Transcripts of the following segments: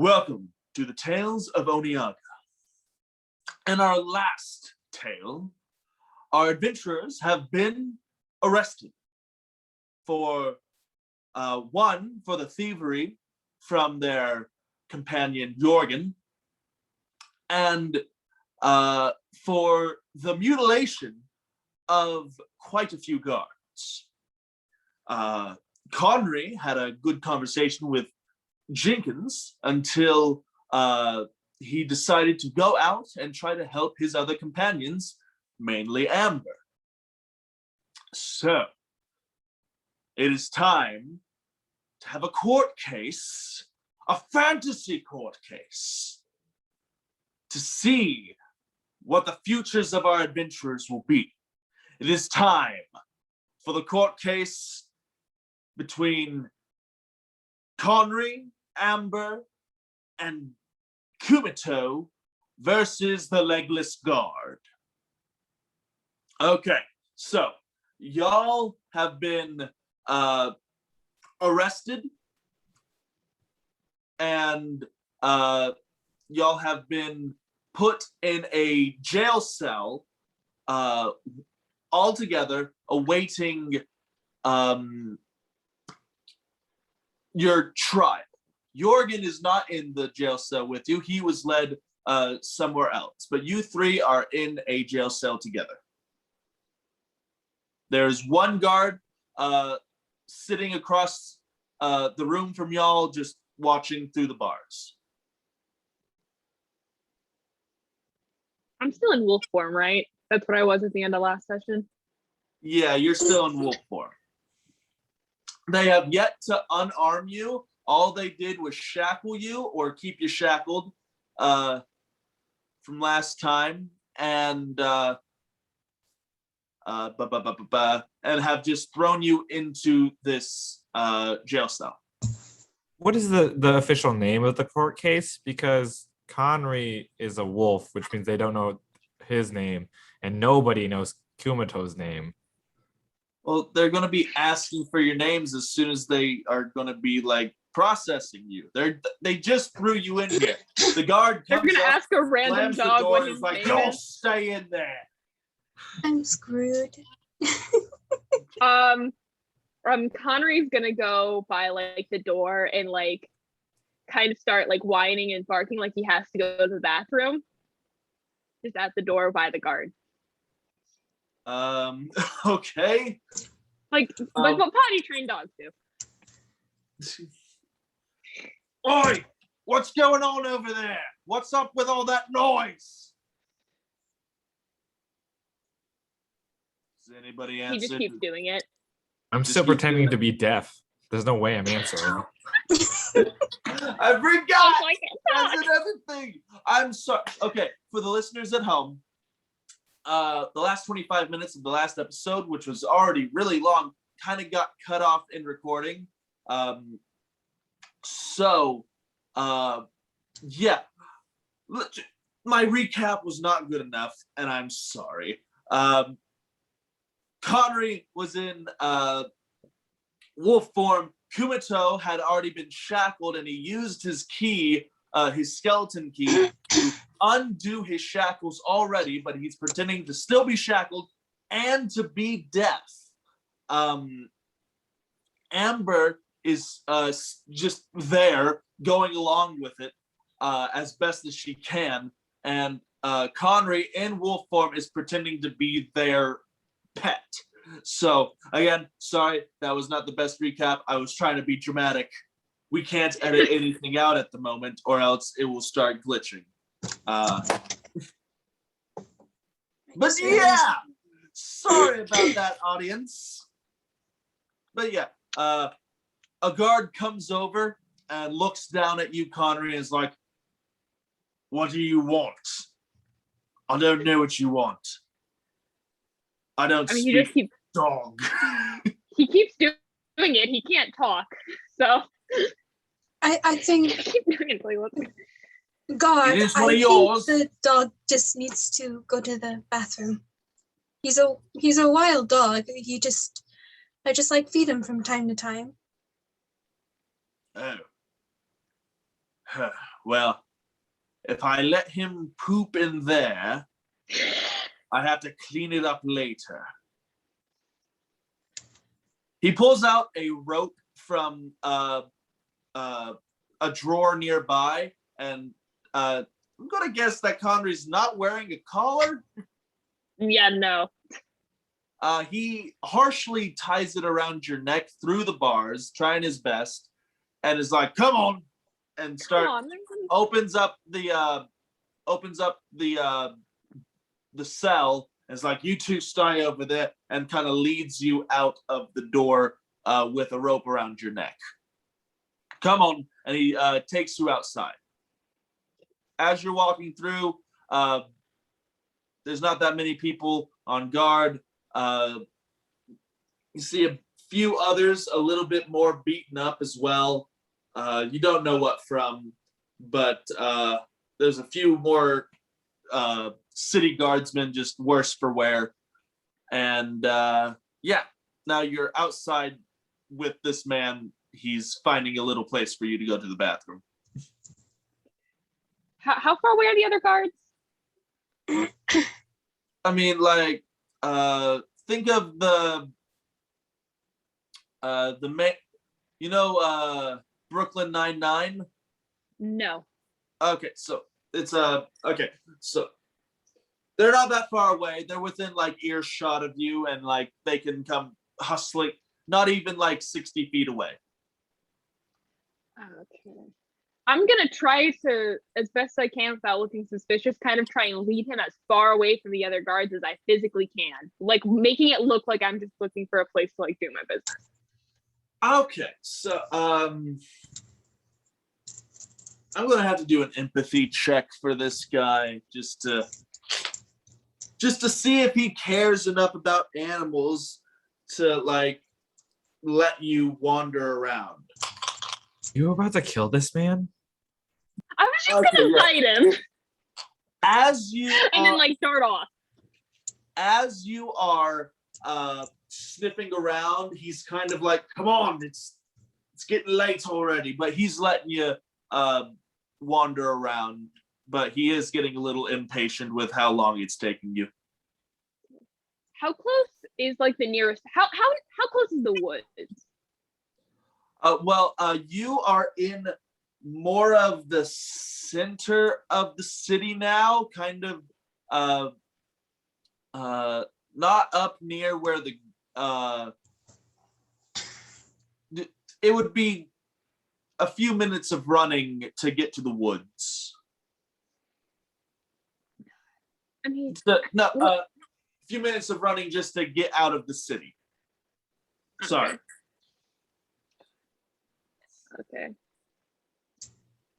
Welcome to the Tales of Onniaga. In our last tale, our adventurers have been arrested for one, for the thievery from their companion Jorgen, and for the mutilation of quite a few guards. Connery had a good conversation with Jenkins until he decided to go out and try to help his other companions, mainly Amber. So, it is time to have a court case, a fantasy court case, to see what the futures of our adventurers will be. It is time for the court case between Connery, Amber, and Kumito versus the Legless Guard. Okay, so y'all have been arrested, and y'all have been put in a jail cell all together, awaiting your trial. Jorgen is not in the jail cell with you. He was led somewhere else, but you three are in a jail cell together. There's one guard sitting across the room from y'all, just watching through the bars. I'm still in wolf form, right? That's what I was at the end of last session. Yeah, you're still in wolf form. They have yet to unarm you. All they did was shackle you or keep you shackled from last time, and have just thrown you into this jail cell. What is the official name of the court case? Because Connery is a wolf, which means they don't know his name, and nobody knows Kumito's name. Well, they're going to be asking for your names as soon as they are going to be like processing you. They just threw you in here. The guard They're comes going to ask a random dog what his like, name "You'll is. stay in there." I'm screwed. Connery's gonna go by like the door and like kind of start like whining and barking like he has to go to the bathroom. Just at the door by the guard. Okay. Like what potty trained dogs do. Oi! What's going on over there? What's up with all that noise? Does anybody answer? He just keeps doing it. I'm still pretending to be deaf. There's no way I'm answering. I forgot. That's another thing. I'm sorry. Okay, for the listeners at home, the last 25 minutes of the last episode, which was already really long, kind of got cut off in recording. Yeah, my recap was not good enough, and I'm sorry. Connery was in wolf form. Kumito had already been shackled, and he used his key, his skeleton key, to undo his shackles already, but he's pretending to still be shackled and to be deaf. Amber is just there, going along with it as best as she can, and Connery in wolf form is pretending to be their pet. So again, sorry, that was not the best recap. I was trying to be dramatic. We can't edit anything out at the moment, or else it will start glitching. But yeah, sorry about that, audience. But yeah, a guard comes over and looks down at you, Connery, and is like, "What do you want? I don't know what you want. I mean, he just keeps dog." he keeps doing it. He can't talk, so I think keep doing it. God, It is I one of think yours. the dog just needs to go to the bathroom. He's a wild dog. I just like feed him from time to time. Oh. Well, if I let him poop in there, I have to clean it up later. He pulls out a rope from a drawer nearby, and I'm gonna guess that Conry's not wearing a collar. Yeah, no. He harshly ties it around your neck through the bars, trying his best, and is like, "Come on!" and opens up the cell. And is like, "You two stay over there," and kind of leads you out of the door with a rope around your neck. Come on, and he takes you outside. As you're walking through, there's not that many people on guard. You see a few others a little bit more beaten up as well. You don't know what from, but there's a few more city guardsmen, just worse for wear. And yeah, now you're outside with this man. He's finding a little place for you to go to the bathroom. How far away are the other guards? I mean, like, think of the Brooklyn Nine-Nine? No. Okay, so it's okay, so they're not that far away. They're within like earshot of you, and like they can come hustling, not even like 60 feet away. Okay. I'm gonna try to, as best I can without looking suspicious, kind of try and lead him as far away from the other guards as I physically can. Like making it look like I'm just looking for a place to like do my business. Okay, so I'm gonna have to do an empathy check for this guy just to see if he cares enough about animals to like let you wander around. You were about to kill this man? I was just gonna fight him As you and then like start off. As you are sniffing around, he's kind of like, "Come on, it's getting late already," but he's letting you wander around. But he is getting a little impatient with how long it's taking you. How close is like the nearest? How close is the woods? You are in more of the center of the city now, kind of not up near where the it would be a few minutes of running to get to the woods. I mean, a few minutes of running just to get out of the city. Sorry. Okay.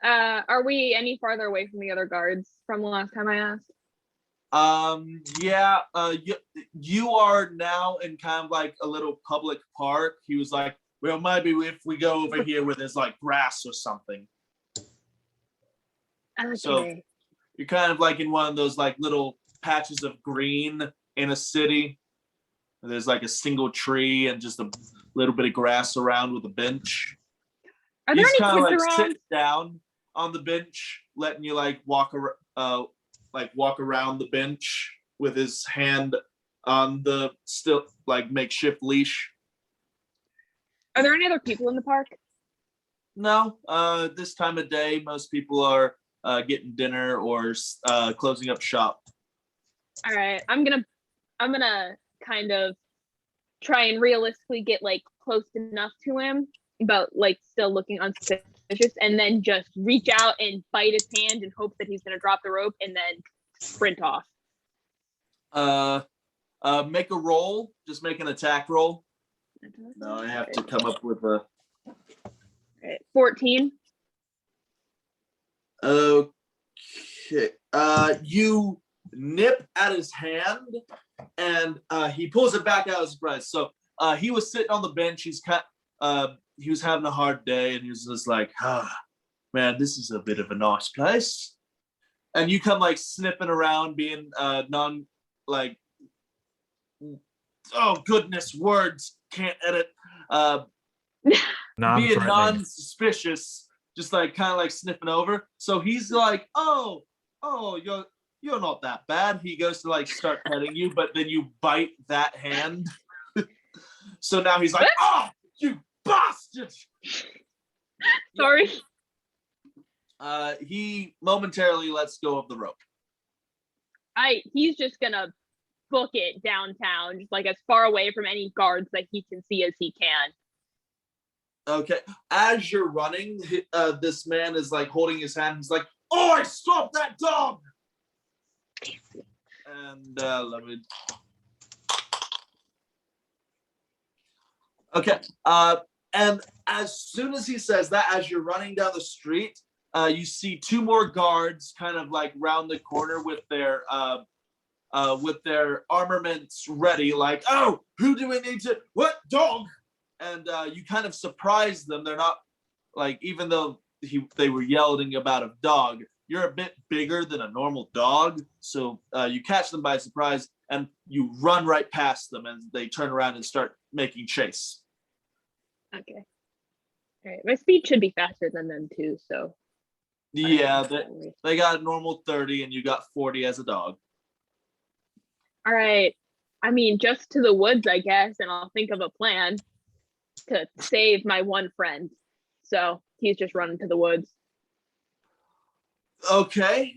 Are we any farther away from the other guards from the last time I asked? Yeah, you are now in kind of like a little public park. He was like, "Well, maybe if we go over here where there's like grass or something." Okay. So you're kind of like in one of those like little patches of green in a city. There's like a single tree and just a little bit of grass around with a bench. Are there He's any kind of kids like around? sitting down on the bench, letting you like walk around the bench with his hand on the still like makeshift leash. Are there any other people in the park? No, this time of day, most people are getting dinner or closing up shop. All right, I'm gonna kind of try and realistically get like close enough to him, but like still looking unsuspicious, and then just reach out and bite his hand and hope that he's gonna drop the rope and then sprint off. Make a roll. Just make an attack roll. No, I have to come up with a. Right. 14. Okay. You nip at his hand, and he pulls it back out of his breast. So he was sitting on the bench. He was having a hard day, and he was just like, man, this is a bit of a nice place. And you come like sniffing around, being oh goodness, words can't edit. Being non-suspicious, just like kind of like sniffing over. So he's like, oh, you're not that bad. He goes to like start petting you, but then you bite that hand. So now he's like, oh, you bastard. Sorry. He momentarily lets go of the rope. He's just gonna book it downtown, just like as far away from any guards that he can see as he can. Okay. As you're running, this man is like holding his hand. He's like, "Oi, stop that dog!" And let me. Okay. And as soon as he says that, as you're running down the street, you see two more guards kind of like round the corner with their armaments ready, like, oh, who do we need to, what dog? And you kind of surprise them. They're not like, even though they were yelling about a dog, you're a bit bigger than a normal dog. So you catch them by surprise and you run right past them and they turn around and start making chase. Okay. All right. My speed should be faster than them too, so. Yeah, they got a normal 30 and you got 40 as a dog. All right. I mean, just to the woods, I guess, and I'll think of a plan to save my one friend. So he's just running to the woods. Okay.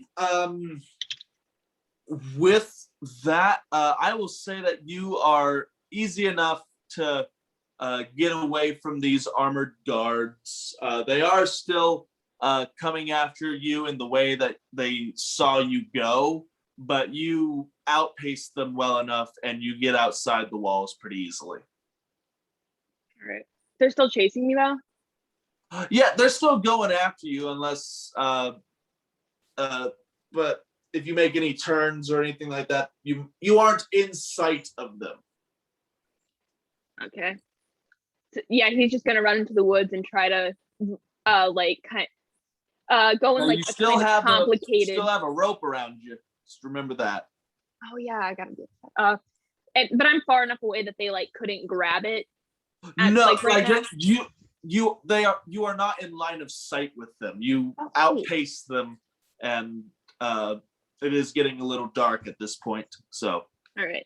With that, I will say that you are easy enough to get away from these armored guards. They are still coming after you in the way that they saw you go, but you outpace them well enough and you get outside the walls pretty easily. All right. They're still chasing me though? Yeah, they're still going after you unless but if you make any turns or anything like that, you aren't in sight of them. Okay. So, yeah, he's just gonna run into the woods and try to go in like you a still kind of complicated. You still have a rope around you. Just remember that. Oh yeah, I gotta do that. But I'm far enough away that they like couldn't grab it. No, right now? you are not in line of sight with them. You outpace them, and it is getting a little dark at this point. So. All right.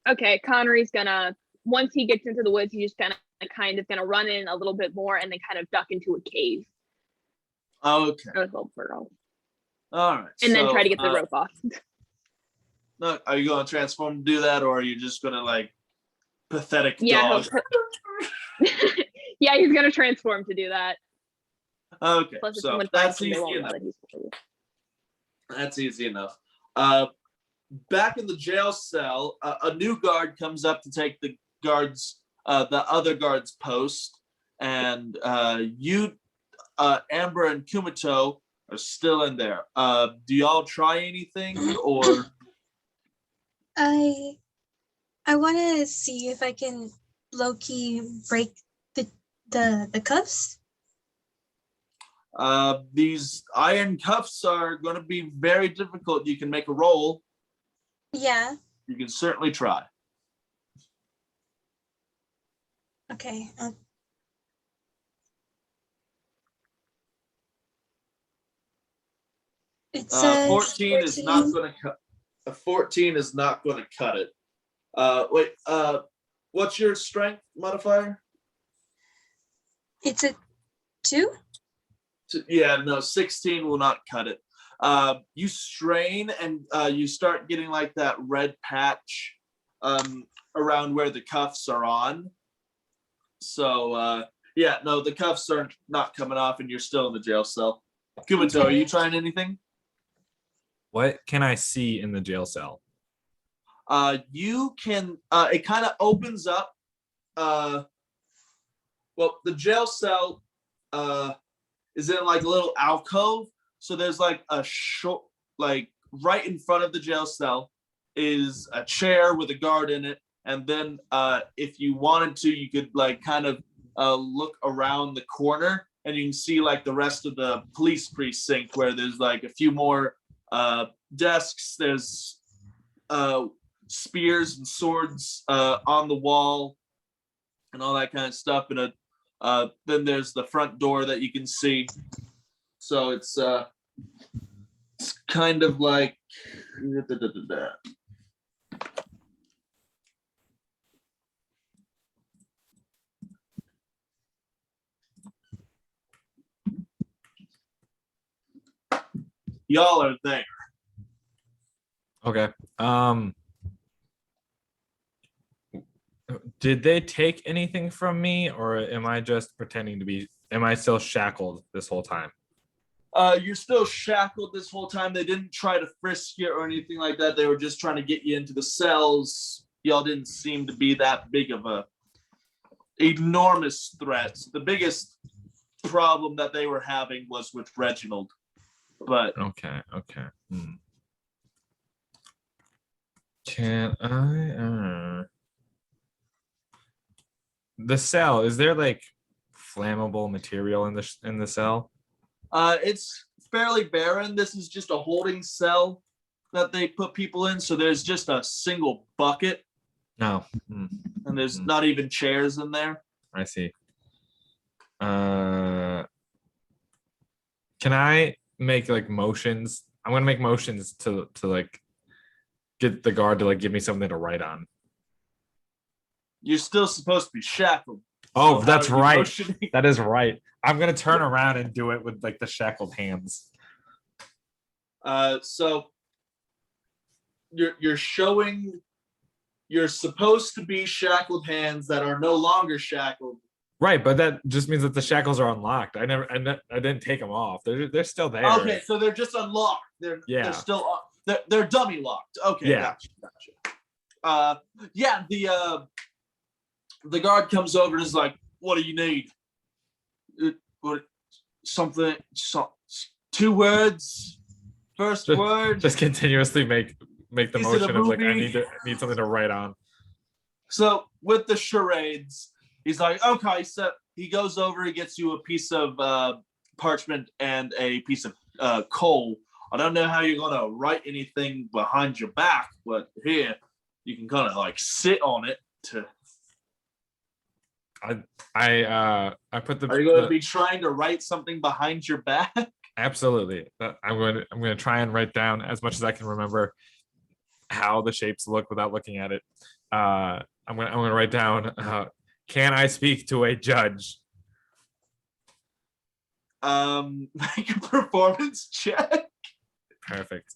Okay, Connery's gonna, once he gets into the woods, he's just kind of gonna run in a little bit more and then kind of duck into a cave. Okay. All right. And then try to get the rope off. No, are you going to transform to do that, or are you just going to like pathetic yeah, dog? Yeah, he's gonna transform to do that. Okay, Plus, if so someone that's finds him, they easy won't know enough. that he's free. That's easy enough. Back in the jail cell, a new guard comes up to take the other guard's post, and you, Amber and Kumito are still in there. Do y'all try anything, or? I want to see if I can low-key break the cuffs. These iron cuffs are going to be very difficult. You can make a roll. Yeah. You can certainly try. Okay. It says 14 is not going to cut. A 14 is not going to cut it. Wait. What's your strength modifier? It's a 2? Yeah, no, 16 will not cut it. You strain and you start getting like that red patch around where the cuffs are on. So yeah, no, the cuffs are not coming off and you're still in the jail cell. Kumito, are you trying anything? What can I see in the jail cell? You can, it kind of opens up. Well, the jail cell is in like a little alcove. So there's like a short, like right in front of the jail cell is a chair with a guard in it. And then if you wanted to, you could like kind of look around the corner and you can see like the rest of the police precinct where there's like a few more desks. There's spears and swords on the wall and all that kind of stuff, and Then there's the front door that you can see. So it's kind of like y'all are there. Okay. Did they take anything from me, or am I just pretending to be? Am I still shackled this whole time? You're still shackled this whole time. They didn't try to frisk you or anything like that. They were just trying to get you into the cells. Y'all didn't seem to be that big of a enormous threat. The biggest problem that they were having was with Reginald. But Okay. Can I? The cell, is there like flammable material in the cell? it's fairly barren. This is just a holding cell that they put people in. So there's just a single bucket. No. And there's not even chairs in there. I see. Can I make like motions? I'm gonna make motions to like get the guard to like give me something to write on. You're still supposed to be shackled. Oh, So that's how are you right. motioning? That is right. I'm gonna turn around and do it with like the shackled hands. So you're showing you're supposed to be shackled hands that are no longer shackled. Right, but that just means that the shackles are unlocked. I didn't take them off. They're still there. Okay, so they're just unlocked. They're still they're dummy locked. Okay, Yeah. gotcha. The guard comes over and is like, "What do you need?" Something. 2 words. First word. Just continuously make the Is it a motion of like I movie? need something to write on. So with the charades, he's like, "Okay." So he goes over, he gets you a piece of parchment and a piece of coal. I don't know how you're gonna write anything behind your back, but here you can kind of like sit on it to. I put the. Are you going to be trying to write something behind your back? Absolutely. I'm going to try and write down as much as I can remember how the shapes look without looking at it. I'm going to write down. Can I speak to a judge? Make a performance check. Perfect.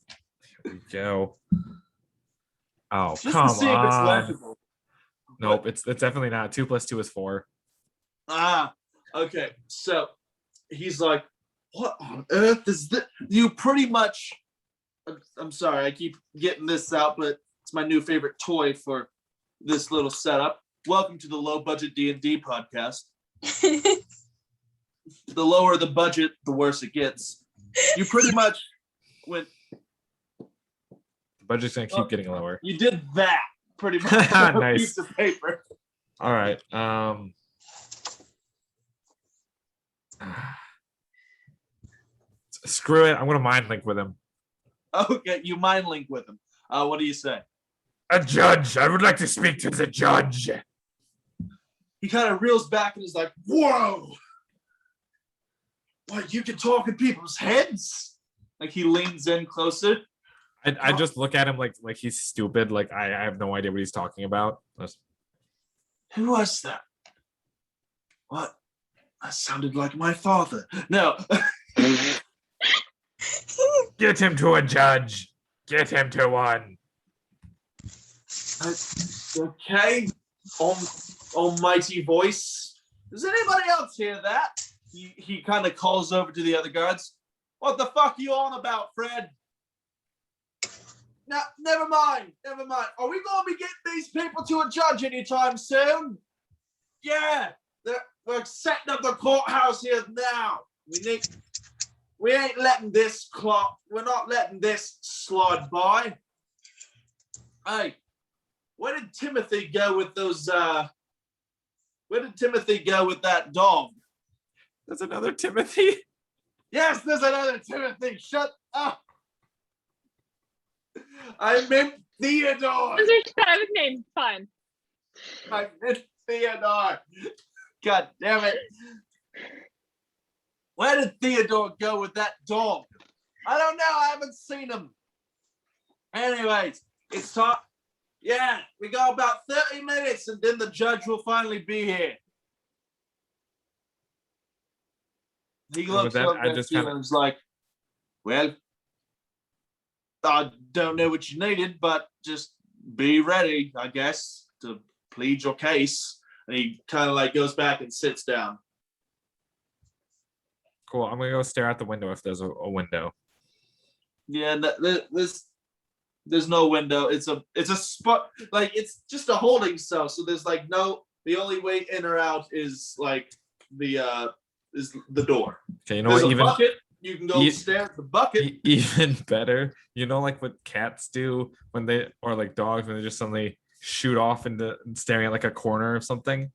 Here we go. Oh, Just come to see if it's on. legible. Nope, it's definitely not. 2 + 2 is 4. Okay. So he's like, "What on earth is this?" You pretty much. I'm sorry, I keep getting this out, but it's my new favorite toy for this little setup. Welcome to the Low Budget D&D podcast. The lower the budget, the worse it gets. You pretty much went. The budget's gonna keep getting lower. You did that pretty much on a Nice. piece of paper. All right. Screw it. I'm gonna mind link with him. Okay, you mind link with him. What do you say? A judge. I would like to speak to the judge. He kind of reels back and is like, "Whoa! What, you can talk in people's heads?" Like he leans in closer. I just look at him like he's stupid. Like I have no idea what he's talking about. Who was that? What? That sounded like my father. No. Get him to a judge. Get him to one. Okay. Almighty voice. Does anybody else hear that? He kind of calls over to the other guards. "What the fuck are you on about, Fred?" "No, never mind. Are we going to be getting these people to a judge anytime soon?" "Yeah, we're setting up the courthouse here now. We ain't letting this clock. We're not letting this slide by." Hey, where did Timothy go with those? Where did Timothy go with that dog? There's another Timothy. Yes, there's another Timothy. Shut up. I meant Theodore. Those are 7 names. Fine. I meant Theodore. God damn it. Where did Theodore go with that dog? I don't know. I haven't seen him. Anyways, it's time. Yeah, we got about 30 minutes and then the judge will finally be here. He looks that, over I at just you kinda- and is like, well, I don't know what you needed, but just be ready, I guess, to plead your case. And he kind of like goes back and sits down. Cool. I'm gonna go stare out the window if there's a window. Yeah, there's no window. It's a spot, like it's just a holding cell. So there's like no. The only way in or out is like the door. Okay, you know There's what? a Even bucket. You can go stare at the bucket. even better. You know, like what cats do when they, or like dogs when they just suddenly shoot off into staring at like a corner or something.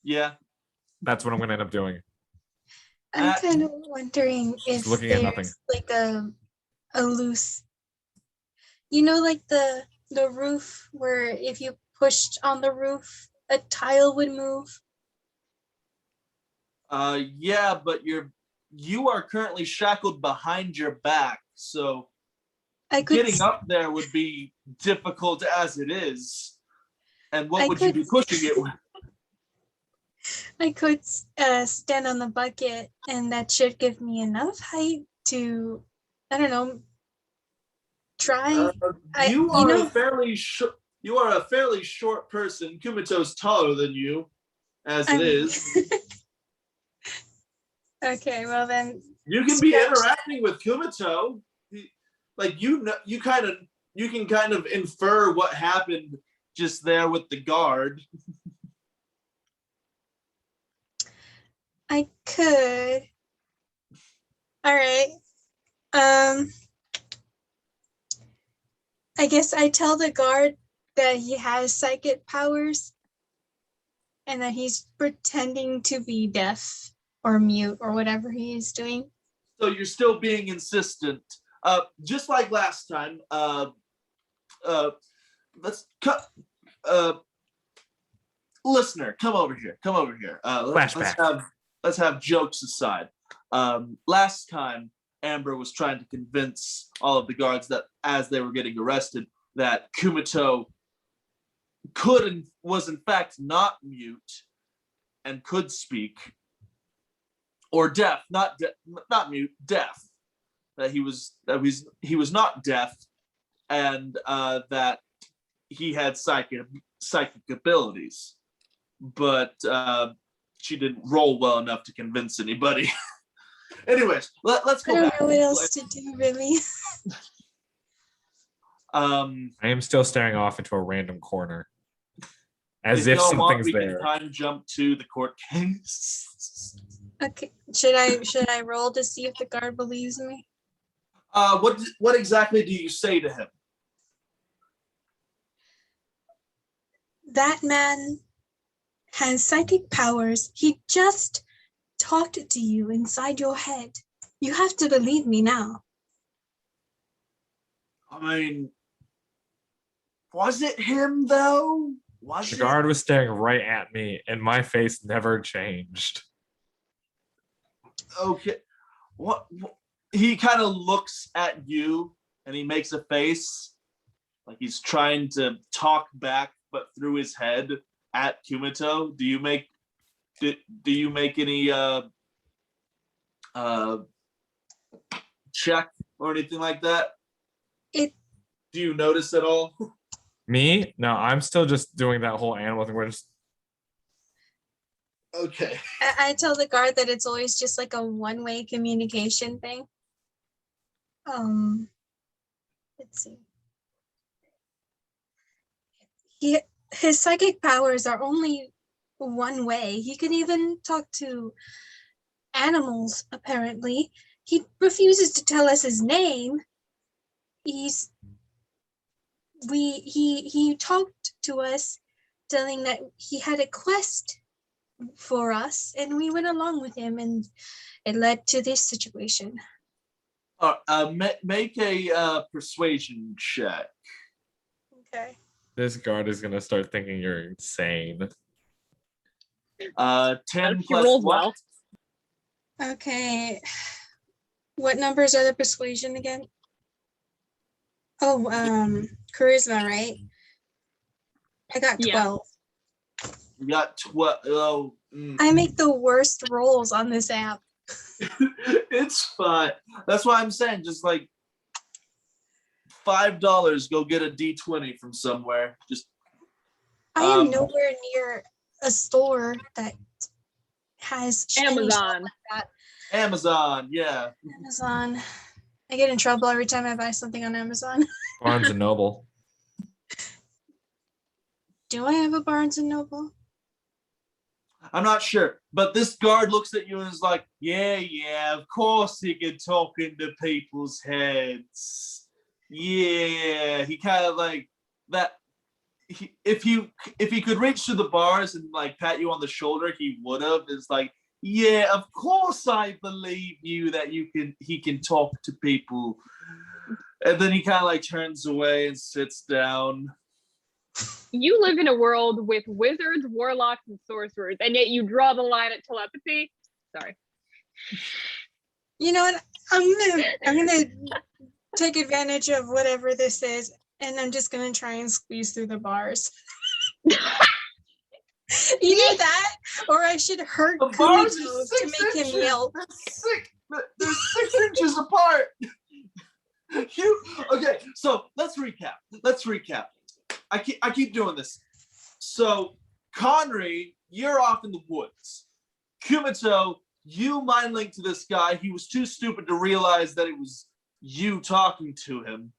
Yeah. That's what I'm gonna end up doing. I'm kind of wondering if looking at nothing. there's like a loose, like the roof where if you pushed on the roof, a tile would move. Yeah, but you are currently shackled behind your back, so I could getting up there would be difficult as it is. And what I would you be could- pushing it with? I could stand on the bucket, and that should give me enough height to, I don't know, try. You are a fairly short. You are a fairly short person. Kumito's taller than you, as it is. Okay, well then. You can be interacting with Kumito. Like you know, you can kind of infer what happened just there with the guard. I could. All right. I guess I tell the guard that he has psychic powers and that he's pretending to be deaf or mute or whatever he is doing. So you're still being insistent. Just like last time. Let's cut. Listener, come over here. Come over here. Let's have jokes aside. Last time, Amber was trying to convince all of the guards that as they were getting arrested, that Kumito was in fact not mute and could speak, or deaf, not mute, deaf. That he was not deaf, and that he had psychic abilities, but she didn't roll well enough to convince anybody. Anyways, let's go back. I don't know what else to do, really. I am still staring off into a random corner, as if if y'all want, something's we there. can time jump to the court case. Okay, should I roll to see if the guard believes me? What exactly do you say to him? That man has psychic powers. He just talked to you inside your head. You have to believe me now. I mean, was it him though? The guard was staring right at me, and my face never changed. Okay. What? He kind of looks at you and he makes a face like he's trying to talk back, but through his head at Kumito. Do you make any check or anything like that? Do you notice at all? Me? No, I'm still just doing that whole animal thing. We're just okay. I tell the guard that it's always just like a one-way communication thing. Let's see. His psychic powers are only one way. He can even talk to animals, apparently. He refuses to tell us his name. He talked to us, telling that he had a quest for us, and we went along with him, and it led to this situation. Make a persuasion check. Okay. this guard is gonna start thinking you're insane. 10 She plus rolls what? well. Okay. What numbers are the persuasion again? Oh, charisma, right? I got Yeah. 12. You got 12. Oh, I make the worst rolls on this app. it's fine. That's why I'm saying just like $5, go get a D20 from somewhere. Just I am nowhere near a store that has any shop Amazon. like that. Amazon, yeah. Amazon. I get in trouble every time I buy something on Amazon. Barnes and Noble. Do I have a Barnes and Noble? I'm not sure, but this guard looks at you and is like, yeah, of course he can talk into people's heads. Yeah, he kind of like that. If he could reach to the bars and like pat you on the shoulder, he would have. It's like, yeah, of course I believe you that he can talk to people. And then he kind of like turns away and sits down. You live in a world with wizards, warlocks, and sorcerers, and yet you draw the line at telepathy. Sorry. You know what? I'm gonna take advantage of whatever this is, and I'm just gonna try and squeeze through the bars. Either that, or I should hurt The bars Kumito are to 6 make him inches. yell. They're 6 inches apart. Okay, so let's recap. I keep doing this. So Conry, you're off in the woods. Kumito, you mind link to this guy. He was too stupid to realize that it was you talking to him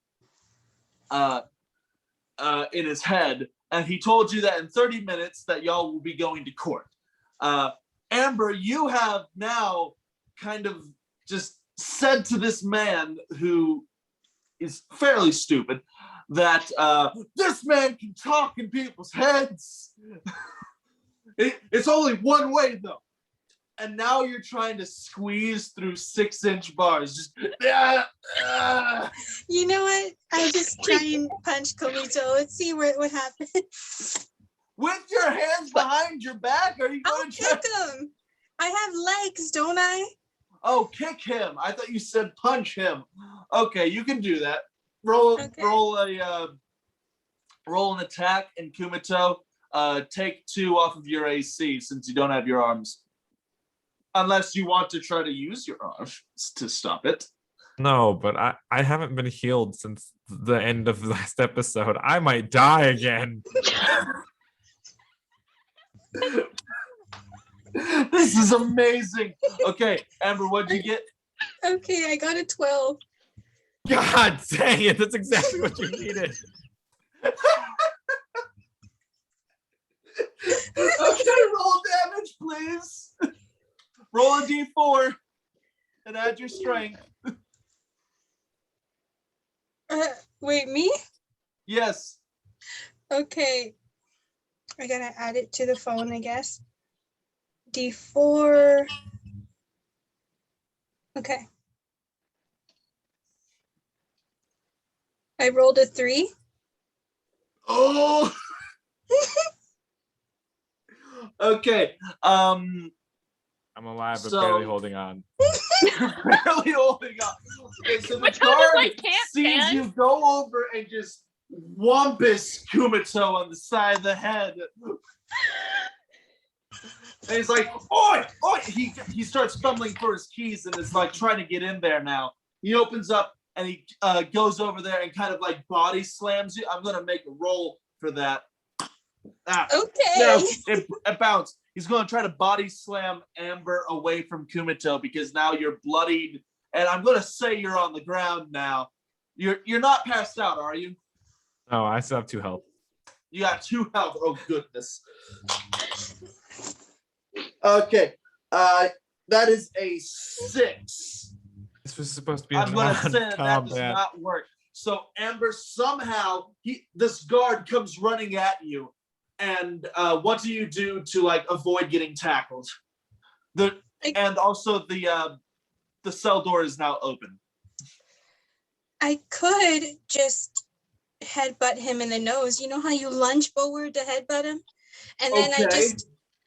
in his head. And he told you that in 30 minutes that y'all will be going to court. Amber, you have now kind of just said to this man who is fairly stupid that this man can talk in people's heads. It's only one way though. And now you're trying to squeeze through 6-inch bars. Just You know what? I'll just try and punch Kumito. Let's see what happens. with your hands behind your back. Are you I'll going to try? kick him. I have legs, don't I? Oh, kick him! I thought you said punch him. Okay, you can do that. Roll an attack, and Kumito, take 2 off of your AC since you don't have your arms. Unless you want to try to use your arms to stop it. No, but I haven't been healed since the end of last episode. I might die again. This is amazing. Okay, Amber, what'd you get? Okay, I got a 12. God dang it, that's exactly what you needed. Okay, roll damage, please. Roll a d4 and add your strength. Wait, me? Yes. Okay. I gotta add it to the phone, I guess. D4. Okay. I rolled a 3. Oh. Okay. I'm alive, but So- barely holding on. Barely holding on. Okay, so the Which one is guard like can't sees stand? you go over and just whumpus Kumito on the side of the head. And he's like, oi, oi! He starts fumbling for his keys and is like trying to get in there now. He opens up and he goes over there and kind of like body slams you. I'm gonna make a roll for that. Okay. No, it bounced. He's going to try to body slam Amber away from Kumito because now you're bloodied, and I'm going to say you're on the ground now. You're not passed out, are you? No, I still have 2 health. You got 2 health. Oh goodness. Okay, that is a 6. This was supposed to be I'm going to say that does non-combat. not work. So Amber, somehow this guard comes running at you. And what do you do to like avoid getting tackled? And also the cell door is now open. I could just headbutt him in the nose. You know how you lunge forward to headbutt him? And then I Okay. just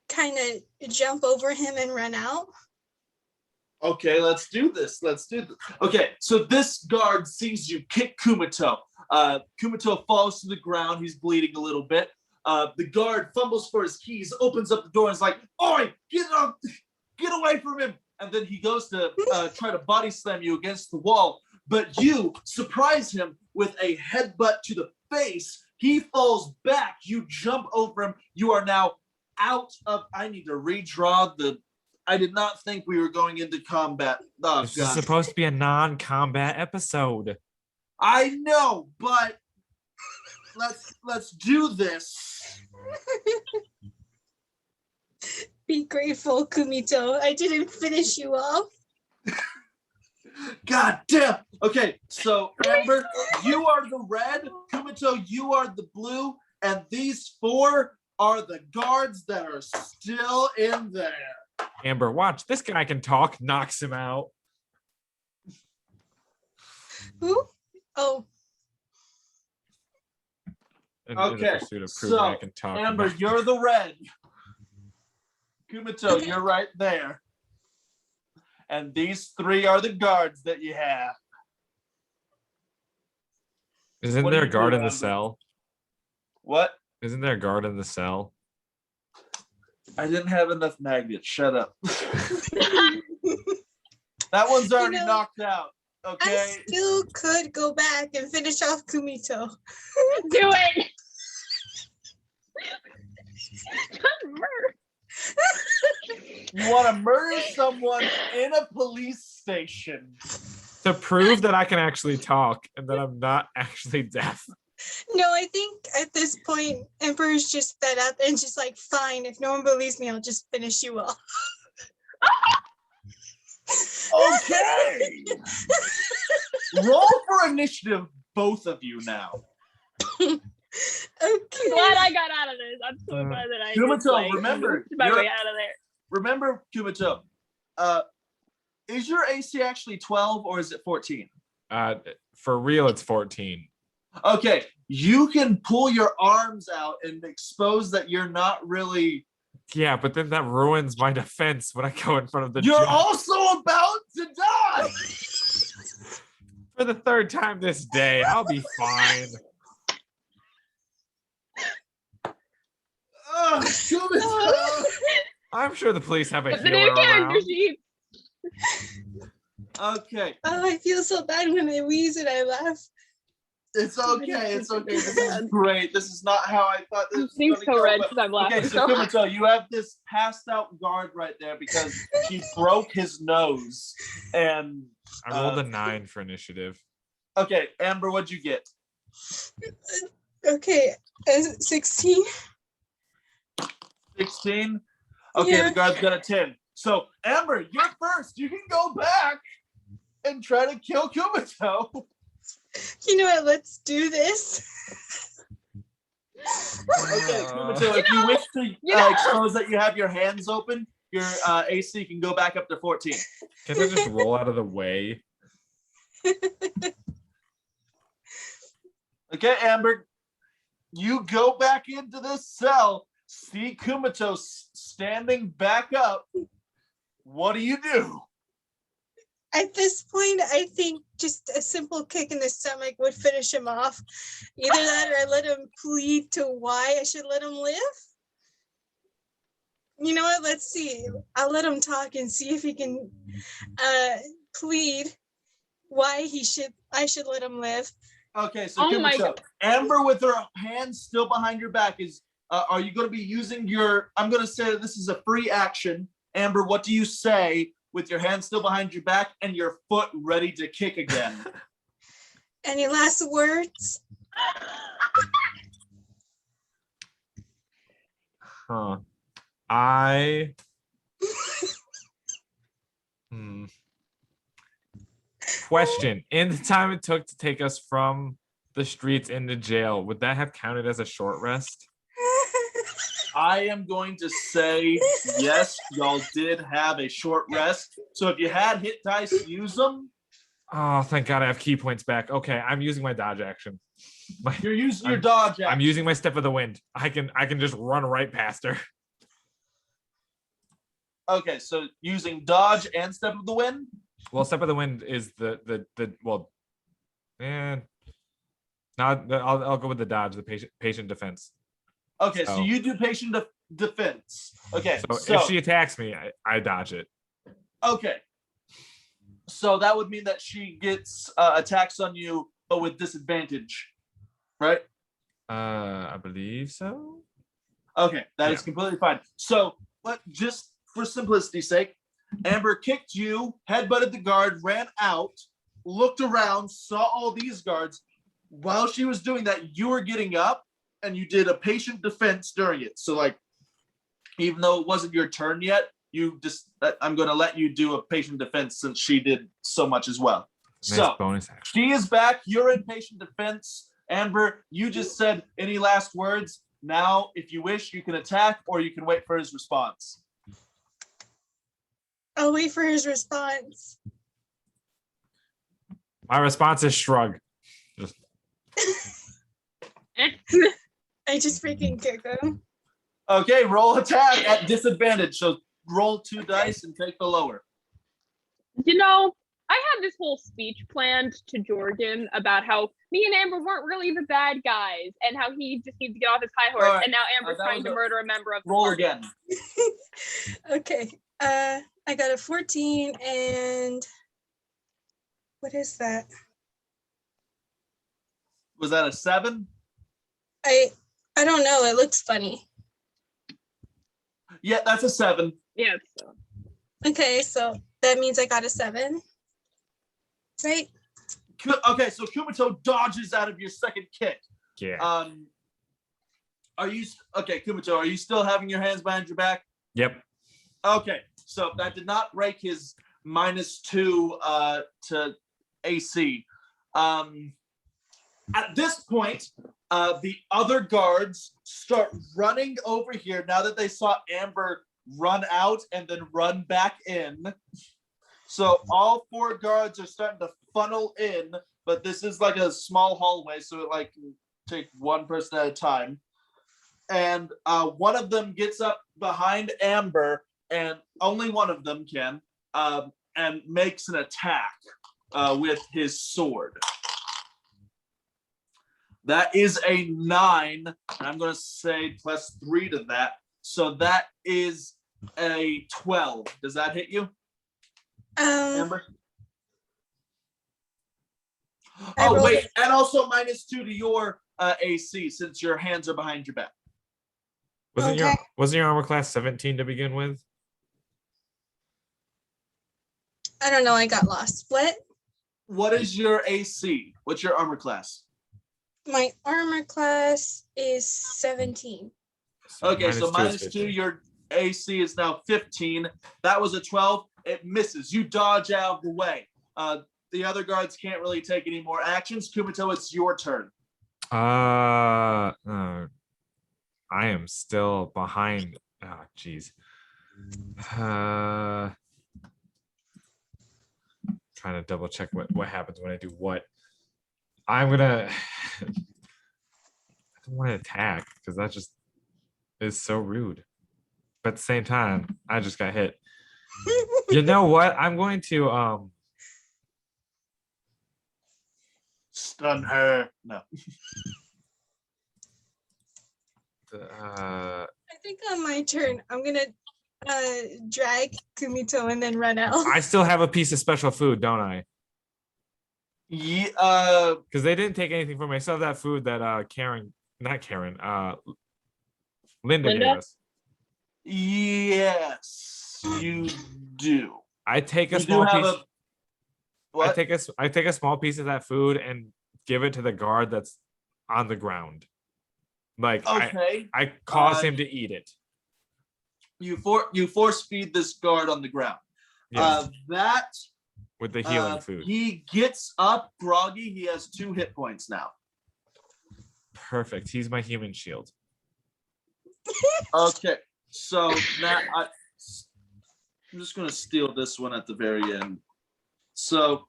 kind of jump over him and run out. Okay, let's do this. Okay, so this guard sees you kick Kumito. Kumito falls to the ground. He's bleeding a little bit. The guard fumbles for his keys, opens up the door, and is like, "Oi, get away from him!" And then he goes to try to body slam you against the wall, but you surprise him with a headbutt to the face. He falls back. You jump over him. You are now out of. I need to redraw the. I did not think we were going into combat. Oh, This God. is supposed to be a non-combat episode. I know, but let's do this. Be grateful, Kumito. I didn't finish you off. God damn. Okay, so Amber, you are the red. Kumito, you are the blue, and these 4 are the guards that are still in there. Amber, watch. This guy can talk. Knocks him out. Who? Oh, In Okay, the pursuit of proving so, I can talk. Amber, knocks- you're the red. Kumito, you're right there. And these 3 are the guards that you have. Isn't what do there a you guard do, in the Amber? cell? What? Isn't there a guard in the cell? I didn't have enough magnets. Shut up. That one's already knocked out. I Okay. still could go back and finish off Kumito. Do it. Murder. You want to murder someone in a police station. To prove that I can actually talk and that I'm not actually deaf. No, I think at this point, Emperor's just fed up and just like, fine, if no one believes me, I'll just finish you off. Okay. Roll for initiative, both of you now. Okay. I'm glad I got out of this. I'm so glad that I Kumito, just, like, remember, moved my you're- way out of there. Remember, Kumito, is your AC actually 12 or is it 14? For real, it's 14. Okay, you can pull your arms out and expose that you're not really. Yeah, but then that ruins my defense when I go in front of the You're judge. also about to die. For the 3rd time this day, I'll be fine. Kumito. I'm sure the police have a The healer new character around. sheet. Okay, Oh, I feel so bad when I wheeze and I laugh. it's okay. It's okay. This is great. This is not how I thought this I'm was getting gonna so go, red but- because I'm laughing Okay, so so hard. Kumito, you have this passed out guard right there because he broke his nose. And I rolled a 9 for initiative. okay, Amber, what'd you get? Okay, 16. 16. Okay, Yeah. the guard's got a 10. So Amber, you're first. You can go back and try to kill Kumito. You know what? Let's do this. Okay, Kumito, if you wish to expose that you have your hands open, your AC can go back up to 14. Can't I just roll out of the way? Okay, Amber, you go back into this cell, see Kumito standing back up. What do you do? At this point, I think just a simple kick in the stomach would finish him off. Either that or I let him plead to why I should let him live. You know what? Let's see. I'll let him talk and see if he can plead why I should let him live. Okay, so Oh my Kumito, God. Amber with her hands still behind your back is, are you going to be using your, I'm going to say that this is a free action. Amber, what do you say with your hands still behind your back and your foot ready to kick again? Any last words? Huh. Question. In the time it took to take us from the streets into jail, would that have counted as a short rest? I am going to say yes, y'all did have a short rest. So if you had hit dice, use them. Oh, thank God I have key points back. Okay, I'm using my dodge action. You're using your I'm- dodge action. I'm using my step of the wind. I can just run right past her. Okay, so using dodge and step of the wind. Well, step of the wind is the well, and now I'll go with the dodge, the patient defense. Okay, so So- you do patient defense. Okay, So, if she attacks me, I dodge it. okay. So that would mean that she gets attacks on you, but with disadvantage, right? I believe so. Okay, that is Yeah. completely fine. So, but just for simplicity's sake, Amber kicked you, headbutted the guard, ran out, looked around, saw all these guards. While she was doing that, you were getting up and you did a patient defense during it. So, like, even though it wasn't your turn yet, I'm going to let you do a patient defense since she did so much as well. Nice So, bonus action. she is back. You're in patient defense. Amber, you just said any last words. Now, if you wish, you can attack or you can wait for his response. I'll wait for his response. My response is shrug. Just I just freaking giggle. Okay, roll attack at disadvantage. So roll 2 dice and take the lower. You know, I had this whole speech planned to Jordan about how me and Amber weren't really the bad guys and how he just needs to get off his high horse. Alright, And now Amber's that trying was to murder a member of the Roll party. again. Okay. I got a 14 and what is that? Was that a 7? I don't know. It looks funny. Yeah, that's a 7. Yeah. So. Okay, so that means I got a 7. Right? Okay, so Kumito dodges out of your second kick. yeah. Are you okay, Kumito? Are you still having your hands behind your back? Yep. Okay, so that did not break his -2 to AC. At this point, the other guards start running over here now that they saw Amber run out and then run back in. So all 4 guards are starting to funnel in, but this is like a small hallway, so it like can take one person at a time. And one of them gets up behind Amber, and only one of them can, and makes an attack with his sword. That is a 9, and I'm going to say +3 to that. So that is a 12. Does that hit you, Amber? I Oh, rolled wait, and also -2 to your AC since your hands are behind your back. Wasn't Okay. your armor class 17 to begin with? I don't know. I got lost. What? What is your AC? What's your armor class? My armor class is 17. Okay, so -2 is -2, 15. your AC is now 15. That was a 12. It misses. You dodge out of the way. The other guards can't really take any more actions. Kumito, it's your turn. I am still behind. Oh, jeez. Trying to double check what happens when I do what. I'm gonna. I don't want to attack because that just is so rude. But at the same time, I just got hit. You know what? I'm going to Stun her. No. I think on my turn, I'm gonna drag Kumito and then run out. I still have a piece of special food, don't I? Yeah, Because they didn't take anything from me. I still have that food that Linda gave Linda? us. yes, you do. I take a You do small have piece. a what? I take a small piece of that food and give it to the guard that's on the ground. Like Okay. I cause him to eat it. You force feed this guard on the ground. Yes, That with the healing food. he gets up groggy. He has 2 hit points now. Perfect. He's my human shield. Okay, so now I'm just gonna steal this one at the very end. So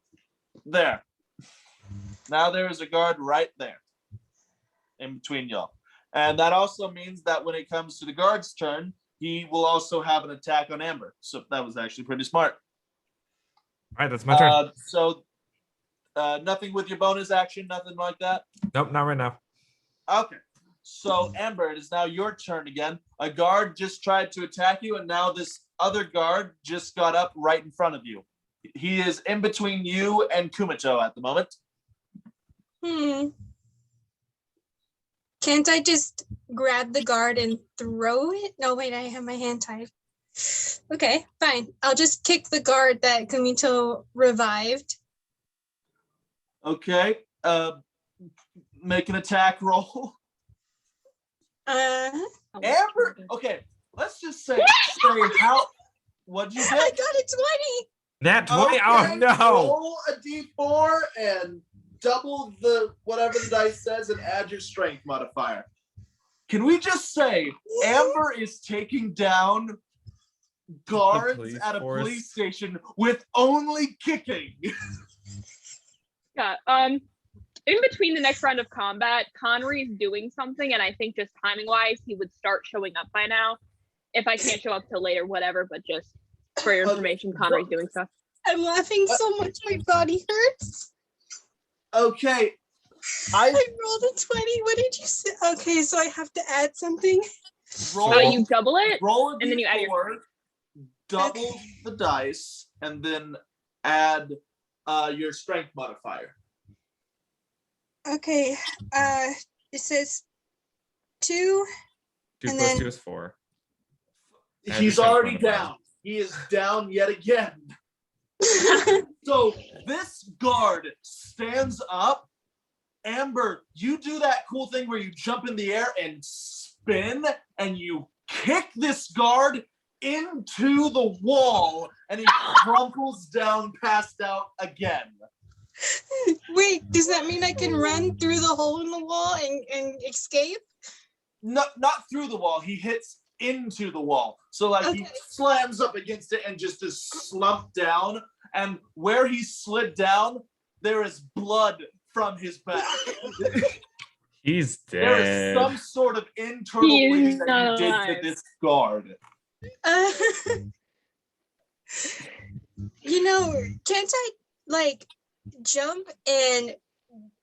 there. Now there is a guard right there in between y'all. And that also means that when it comes to the guard's turn, he will also have an attack on Amber. So that was actually pretty smart. All right, that's my turn. So nothing with your bonus action, nothing like that? Nope, not right now. Okay. So Amber, it is now your turn again. A guard just tried to attack you, and now this other guard just got up right in front of you. He is in between you and Kumito at the moment. Can't I just grab the guard and throw it? No, wait, I have my hand tied. Okay, fine. I'll just kick the guard that Kumito revived. Okay. Make an attack roll. Amber, okay, let's just say how, what'd you I get? got a 20. Nat 20? Okay, Oh, no. Roll a d4 and double whatever the dice says and add your strength modifier. Can we just say Amber is taking down guards at a police station with only kicking? Yeah. In between the next round of combat, Connery's doing something, and I think just timing-wise, he would start showing up by now. If I can't show up till later, whatever, but just for your information, Connery's doing stuff. I'm laughing so much my body hurts. Okay. I rolled a 20. What did you say? Okay, so I have to add something. You double it, roll a and then you add your double the dice, and then add your strength modifier. Okay, it says 2. 2 And plus then- 2 is 4. Add He's your strength already modifier. down. He is down yet again. So this guard stands up. Amber, you do that cool thing where you jump in the air and spin, and you kick this guard into the wall, and he crumples down, passed out again. Wait, does that mean I can run through the hole in the wall and escape? Not through the wall. He hits into the wall. So he Okay. slams up against it and just is slumped down. And where he slid down, there is blood from his back. He's There is dead. some sort of internal He is bleeding that not you did alive. to this guard. Can't I jump and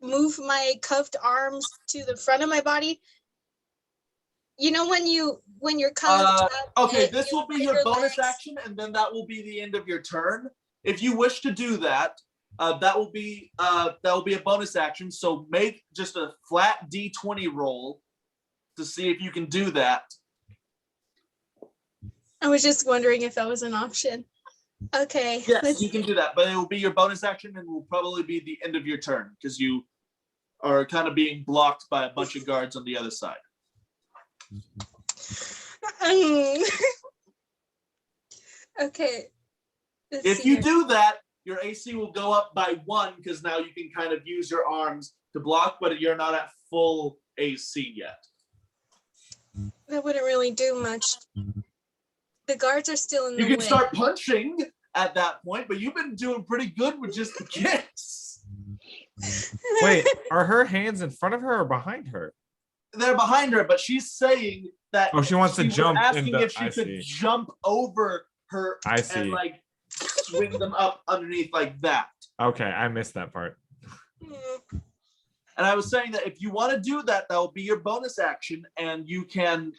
move my cuffed arms to the front of my body? When you're cuffed up. Okay, and this you will be open your bonus legs? action, and then that will be the end of your turn. If you wish to do that, that will be a bonus action. So make just a flat D20 roll to see if you can do that. I was just wondering if that was an option. Okay. Yes, you can do that, but it will be your bonus action and will probably be the end of your turn because you are kind of being blocked by a bunch of guards on the other side. Okay. Let's If see you here. do that, your AC will go up by 1 because now you can kind of use your arms to block, but you're not at full AC yet. That wouldn't really do much. The guards are still in the You can way. start punching at that point, but you've been doing pretty good with just the kicks. Wait, are her hands in front of her or behind her? They're behind her, but she's saying that Oh, she wants to was jump asking in the- if she I could see. jump over her I see. and swing them up underneath like that. Okay, I missed that part. And I was saying that if you want to do that, that will be your bonus action, and you can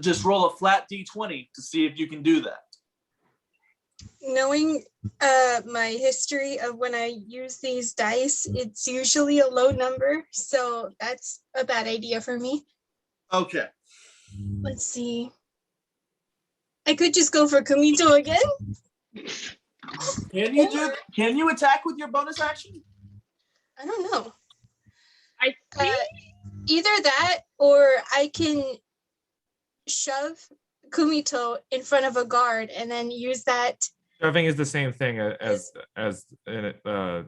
just roll a flat D20 to see if you can do that. Knowing my history of when I use these dice, it's usually a low number, so that's a bad idea for me. Okay. Let's see. I could just go for Kumito again. Can you attack with your bonus action? I don't know. I think Either that or I can shove Kumito in front of a guard and then use that. Shoving is the same thing as that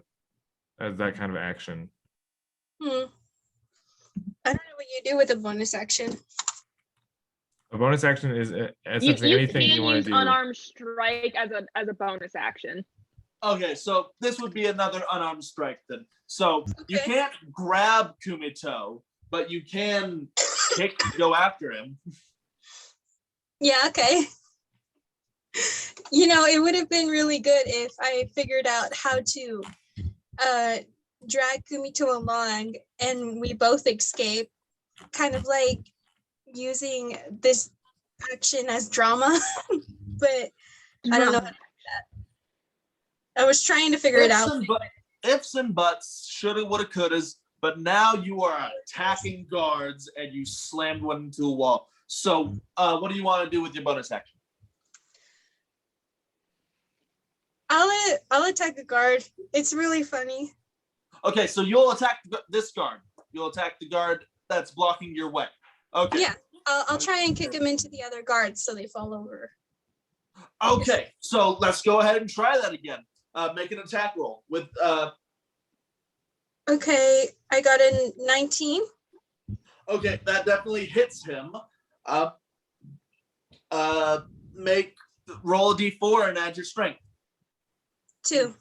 kind of action. I don't know what you do with a bonus action. A bonus action is essentially you anything can you want use to do. unarmed strike as a bonus action. Okay, so this would be another unarmed strike then. So you Okay. can't grab Kumito, but you can go after him. Yeah, okay. You know, it would have been really good if I figured out how to drag Kumito along and we both escape, kind of like using this action as drama. But I don't know. I was trying to figure it out. Ifs and buts, shoulda, woulda, couldas, but now you are attacking guards and you slammed one into a wall. So what do you want to do with your bonus action? I'll attack the guard. It's really funny. Okay, so you'll attack this guard. You'll attack the guard that's blocking your way. Okay. Yeah, I'll try and kick him into the other guards so they fall over. Okay, so let's go ahead and try that again. Make an attack roll with. Okay, I got a 19. Okay, that definitely hits him. Roll a d4 and add your strength. 2.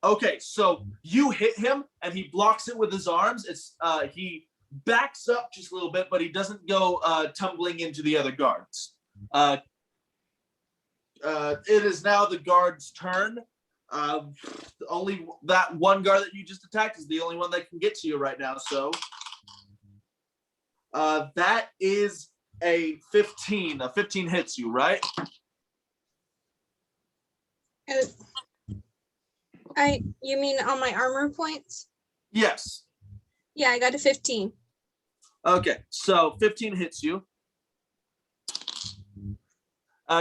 Okay, so you hit him and he blocks it with his arms. It's he backs up just a little bit, but he doesn't go tumbling into the other guards. It is now the guard's turn. Only that one guard that you just attacked is the only one that can get to you right now. So that is a 15. A 15 hits you, right? You mean on my armor points? Yes. Yeah, I got a 15. Okay, so 15 hits you.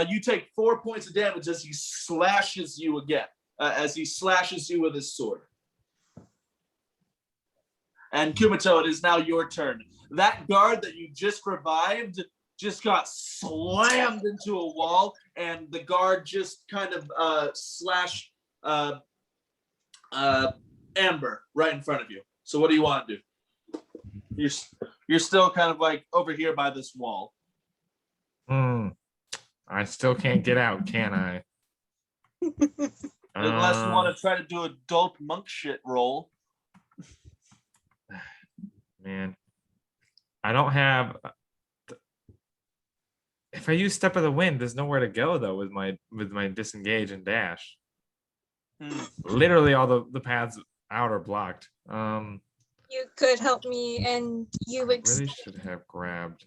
You take 4 points of damage as he slashes you again, as he slashes you with his sword. And Kumito, it is now your turn. That guard that you just revived just got slammed into a wall, and the guard just kind of slashed Amber right in front of you. So what do you want to do? You're still kind of like over here by this wall. I still can't get out, can I? Unless you want to try to do a dope monk shit roll. Man, I don't have. If I use Step of the Wind, there's nowhere to go though with my disengage and dash. Literally all the paths out are blocked. You could help me, and you really should have grabbed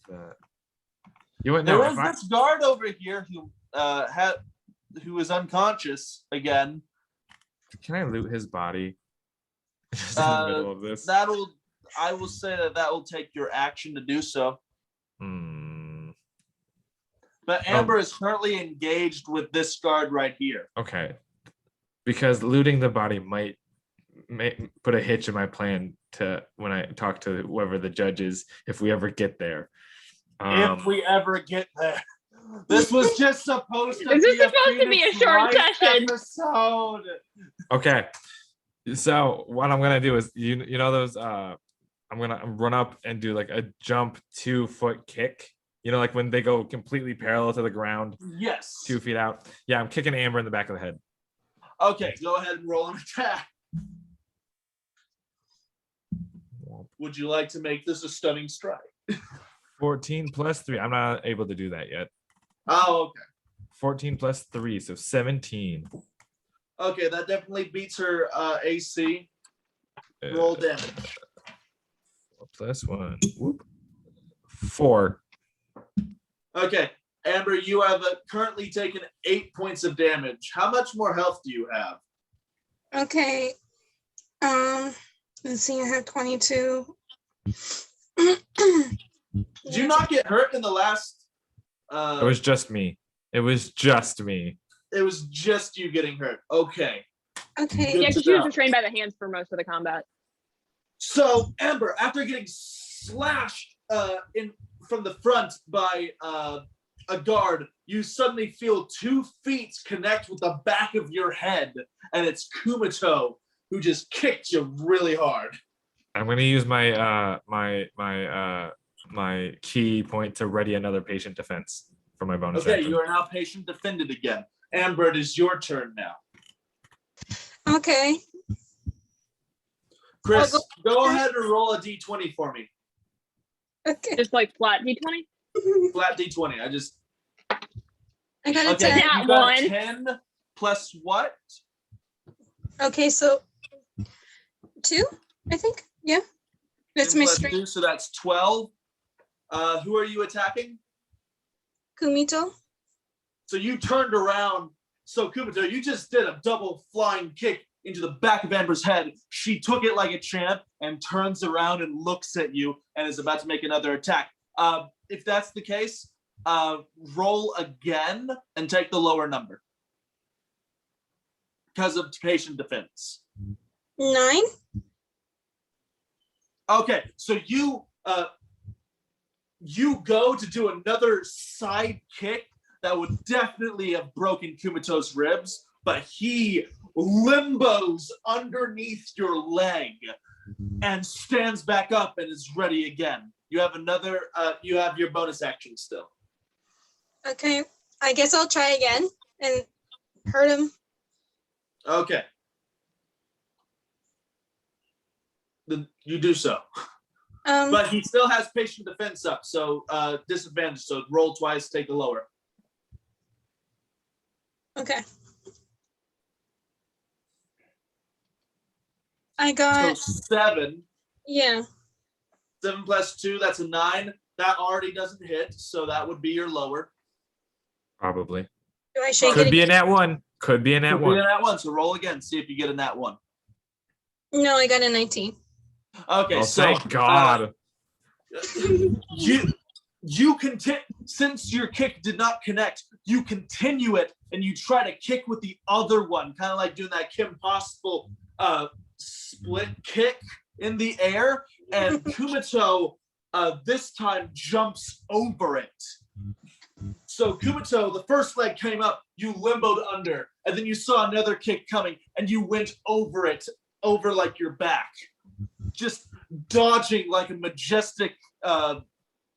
that. You went there no. is this guard over here who is unconscious again. Can I loot his body? Just in the middle of this. I will say that will take your action to do so. But Amber is currently engaged with this guard right here. Okay. Because looting the body might put a hitch in my plan to when I talk to whoever the judge is, if we ever get there. If we ever get there. This was just supposed to be a short session. Episode. Okay. So what I'm gonna do is you know those I'm gonna run up and do like a jump 2-foot kick. You know, like when they go completely parallel to the ground. Yes. 2 feet out. Yeah, I'm kicking Amber in the back of the head. Okay, go ahead and roll an attack. Would you like to make this a stunning strike? 14 plus 3. I'm not able to do that yet. Oh, okay. 14 plus 3, so 17. Okay, that definitely beats her AC. Roll damage. 4 plus 1. Whoop. 4. Okay, Amber, you have currently taken 8 points of damage. How much more health do you have? Okay. Let's see, I have 22. Did you not get hurt in the last? It was just me. It was just me. It was just you getting hurt. Okay. Okay. Good Yeah, to because she was know. restrained by the hands for most of the combat. So Amber, after getting slashed from the front by a guard, you suddenly feel 2 feet connect with the back of your head, and it's Kumito who just kicked you really hard. I'm going to use my my key point to ready another patient defense for my bonus Okay, action. you are now patient defended again. Amber, it is your turn now. Okay. Chris, go ahead and roll a d20 for me. Okay. Just like flat d20. Flat D20. I got a Okay, 10. Nat you got one. 10 plus what? Okay, so 2, I think. Yeah. That's 10 my plus strength. 2, so that's 12. Who are you attacking? Kumito. So you turned around. So Kumito, you just did a double flying kick into the back of Amber's head. She took it like a champ and turns around and looks at you and is about to make another attack. If that's the case, roll again and take the lower number because of patient defense. 9. Okay, so you go to do another side kick that would definitely have broken Kumito's ribs, but he limbos underneath your leg and stands back up and is ready again. You have you have your bonus action still. Okay. I guess I'll try again and hurt him. Okay. Then you do so. But he still has patient defense up, so disadvantage. So roll twice, take the lower. Okay. I got So 7. yeah. 7 plus 2, that's a 9. That already doesn't hit, so that would be your lower. Probably. Do I shake Could it? be a nat 1. Could be a nat Could be 1. a nat 1, so roll again, see if you get a nat 1. No, I got a 19. Okay, Oh, so thank God. you continue, since your kick did not connect, you continue it and you try to kick with the other one, kind of like doing that Kim Possible split kick in the air, and Kumito this time jumps over it. So Kumito, the first leg came up, you limboed under, and then you saw another kick coming and you went over it, over like your back, just dodging like a majestic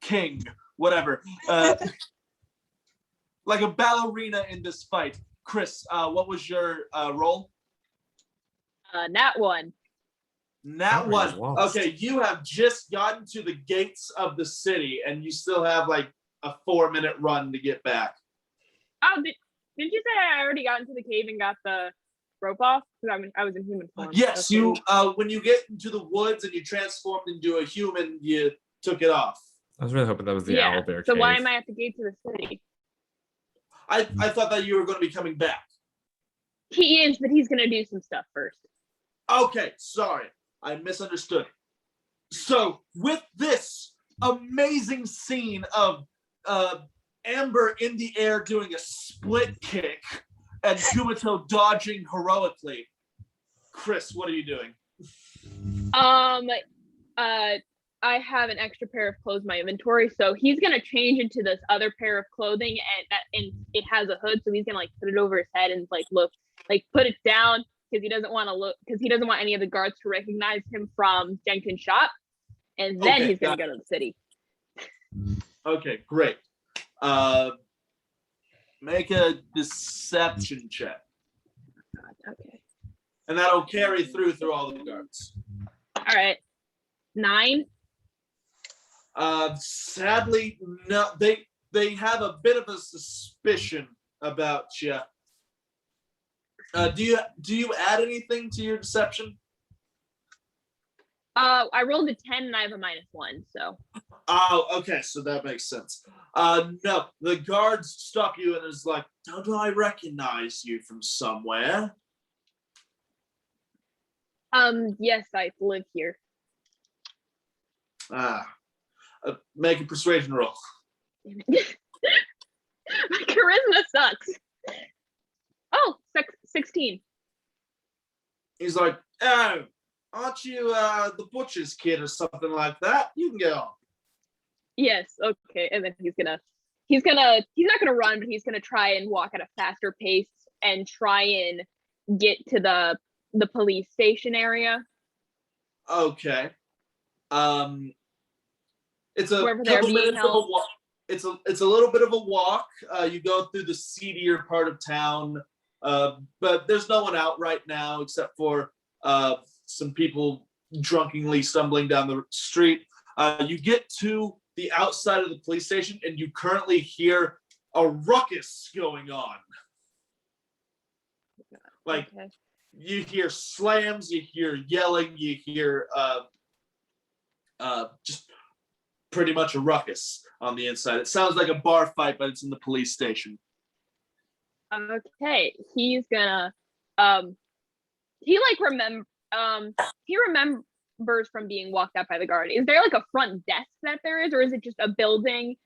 king, whatever, like a ballerina in this fight. Chris, what was your roll? Nat 1. Nat Oh, 1. wow. Okay, you have just gotten to the gates of the city, and you still have like a 4-minute run to get back. Oh, didn't you say I already got into the cave and got the rope off? Because I was in human form. Yes, Okay. you. When you get into the woods and you transformed into a human, you took it off. I was really hoping that was the Yeah. owlbear So cave. why am I at the gates of the city? I thought that you were going to be coming back. He is, but he's gonna do some stuff first. Okay, sorry. I misunderstood. So, with this amazing scene of Amber in the air doing a split kick and Kumito dodging heroically, Chris, what are you doing? I have an extra pair of clothes in my inventory, so he's gonna change into this other pair of clothing, and it has a hood, so he's gonna like put it over his head and like look, like put it down because he doesn't want to look, because he doesn't want any of the guards to recognize him from Jenkins' shop, and then Okay, he's gonna got go to the city. Okay, great. Make a deception check, Okay. and that'll carry through all the guards. All right. 9. Sadly, no. They have a bit of a suspicion about you. Do you add anything to your deception? I rolled a 10 and I have a -1, so. Oh, okay, so that makes sense. No, the guards stop you and is like, "Don't I recognize you from somewhere?" Yes, I live here. Make a persuasion roll. My charisma sucks. Oh, 16. He's like, "Oh, aren't you the butcher's kid or something like that? You can go on." Yes, okay. And then he's not gonna run, but he's gonna try and walk at a faster pace and try and get to the police station area. Okay. It's a Wherever they're couple being minutes of a held. walk. It's a little bit of a walk. You go through the seedier part of town, but there's no one out right now except for some people drunkenly stumbling down the street. You get to the outside of the police station, and you currently hear a ruckus going on. Like, Okay. you hear slams, you hear yelling, you hear just pretty much a ruckus on the inside. It sounds like a bar fight, but it's in the police station. Okay, he's gonna he remembers from being walked out by the guard. Is there like a front desk that there is, or is it just a building,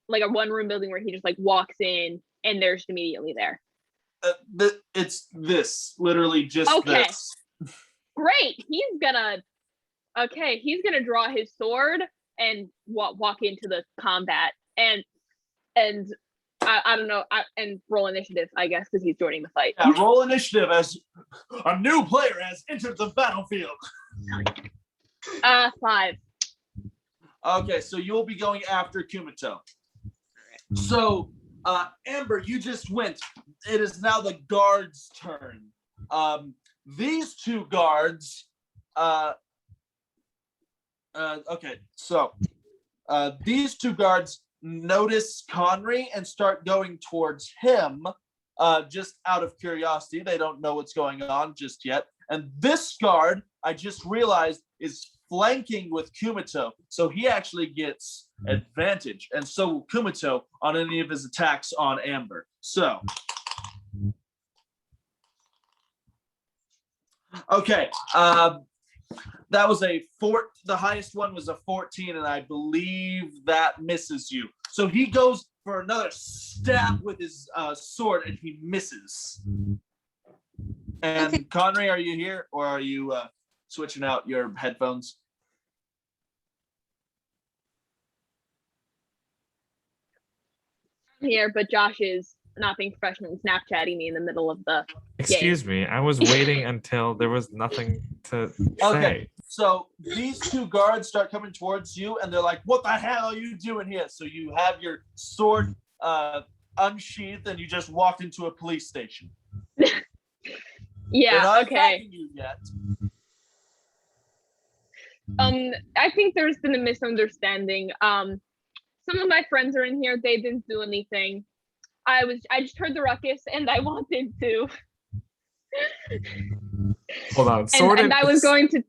like a one-room building where he just like walks in and they're just immediately there? It's this, literally just Okay. this. Great. He's gonna draw his sword and walk into the combat and I don't know, and roll initiative, I guess, because he's joining the fight. Yeah, roll initiative as a new player has entered the battlefield. 5. Okay, so you'll be going after Kumito. So, Amber, you just went. It is now the guards' turn. These two guards. Okay, so these two guards notice Conry and start going towards him, just out of curiosity. They don't know what's going on just yet. And this guard, I just realized, is flanking with Kumito, so he actually gets advantage, and so will Kumito on any of his attacks on Amber. So, okay, that was a 4. The highest one was a 14, and I believe that misses you. So he goes for another stab with his sword, and he misses. And Okay. Conry, are you here, or are you switching out your headphones? I'm here, but Josh is not being professional and Snapchatting me in the middle of the Excuse me. I was waiting until there was nothing to Okay, say. so these two guards start coming towards you, and they're like, "What the hell are you doing here?" So you have your sword unsheathed, and you just walked into a police station. They're Yeah, not okay. attacking you yet. I think there's been a misunderstanding. Some of my friends are in here. They didn't do anything. I just heard the ruckus and I wanted to. Hold on. Sword and I was going to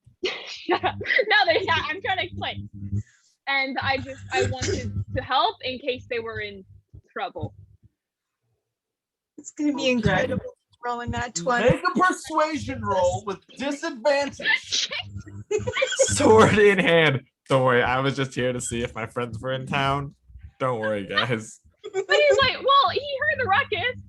shut up. No, I'm trying to explain. And I wanted to help in case they were in trouble. It's gonna be Okay. incredible rolling that 20. Make a persuasion roll with disadvantage. sword in hand. Don't worry. I was just here to see if my friends were in town. Don't worry, guys. But he's like, well, he heard the ruckus.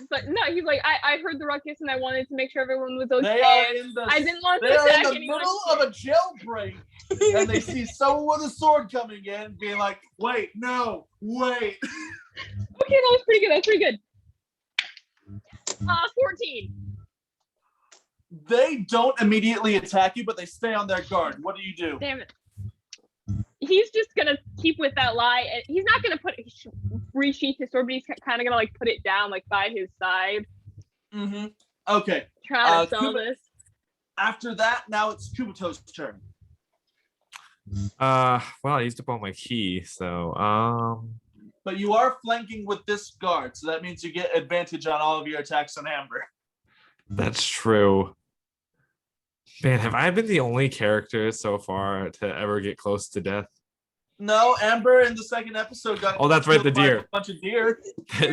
But no, he's like, I heard the ruckus and I wanted to make sure everyone was okay. They are in the. I didn't want They to are in attack the anyone. middle of a jailbreak, and they see someone with a sword coming in, being like, "Wait, no, wait." Okay, that was pretty good. That's pretty good. 14. They don't immediately attack you, but they stay on their guard. What do? Damn it. He's just gonna keep with that lie. And he's not gonna resheath his sword, but he's kind of gonna like put it down like by his side. Mm-hmm. Okay. Trying to sell Kuma- this. After that, now it's Kumito's turn. Well, I used up all my key, so But you are flanking with this guard, so that means you get advantage on all of your attacks on Amber. that's true. Man, have I been the only character so far to ever get close to death? No, Amber in the second episode got. Oh, that's right, the killed by deer. A bunch of deer.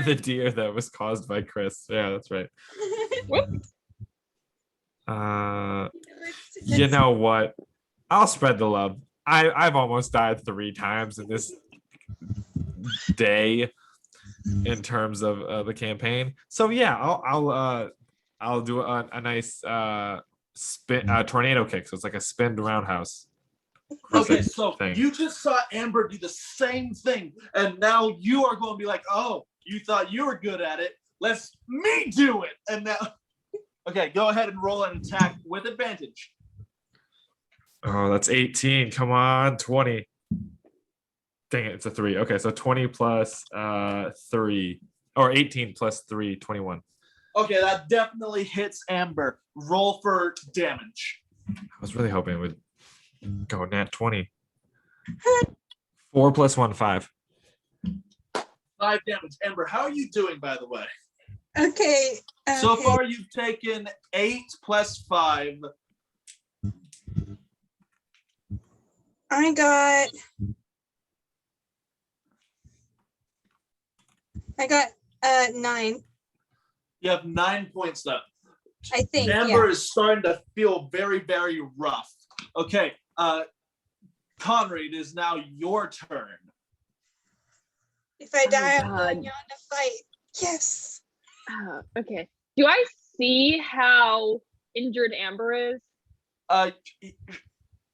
The deer that was caused by Chris. Yeah, that's right. You know what? I'll spread the love. I've almost died 3 times in this day in terms of the campaign. So yeah, I'll do a nice spin tornado kick. So it's like a spin roundhouse. Okay, so thing. you just saw Amber do the same thing, and now you are going to be like, "Oh, you thought you were good at it. Let's me do it." And now, okay, go ahead and roll an attack with advantage. Oh, that's 18. Come on, 20. Dang it, it's a 3. Okay, so 20 plus 3, or 18 plus 3, 21. Okay, that definitely hits Amber. Roll for damage. I was really hoping it would go nat 20. 4 + 1, 5. 5 damage. Amber, how are you doing, by the way? Okay. So far, you've taken 8 + 5. I got 9. You have 9 points left. I think. Amber is starting to feel very, very rough. Okay, Conrad, it is now your turn. If I die, I'm God. going on to fight. Yes. Okay. Do I see how injured Amber is?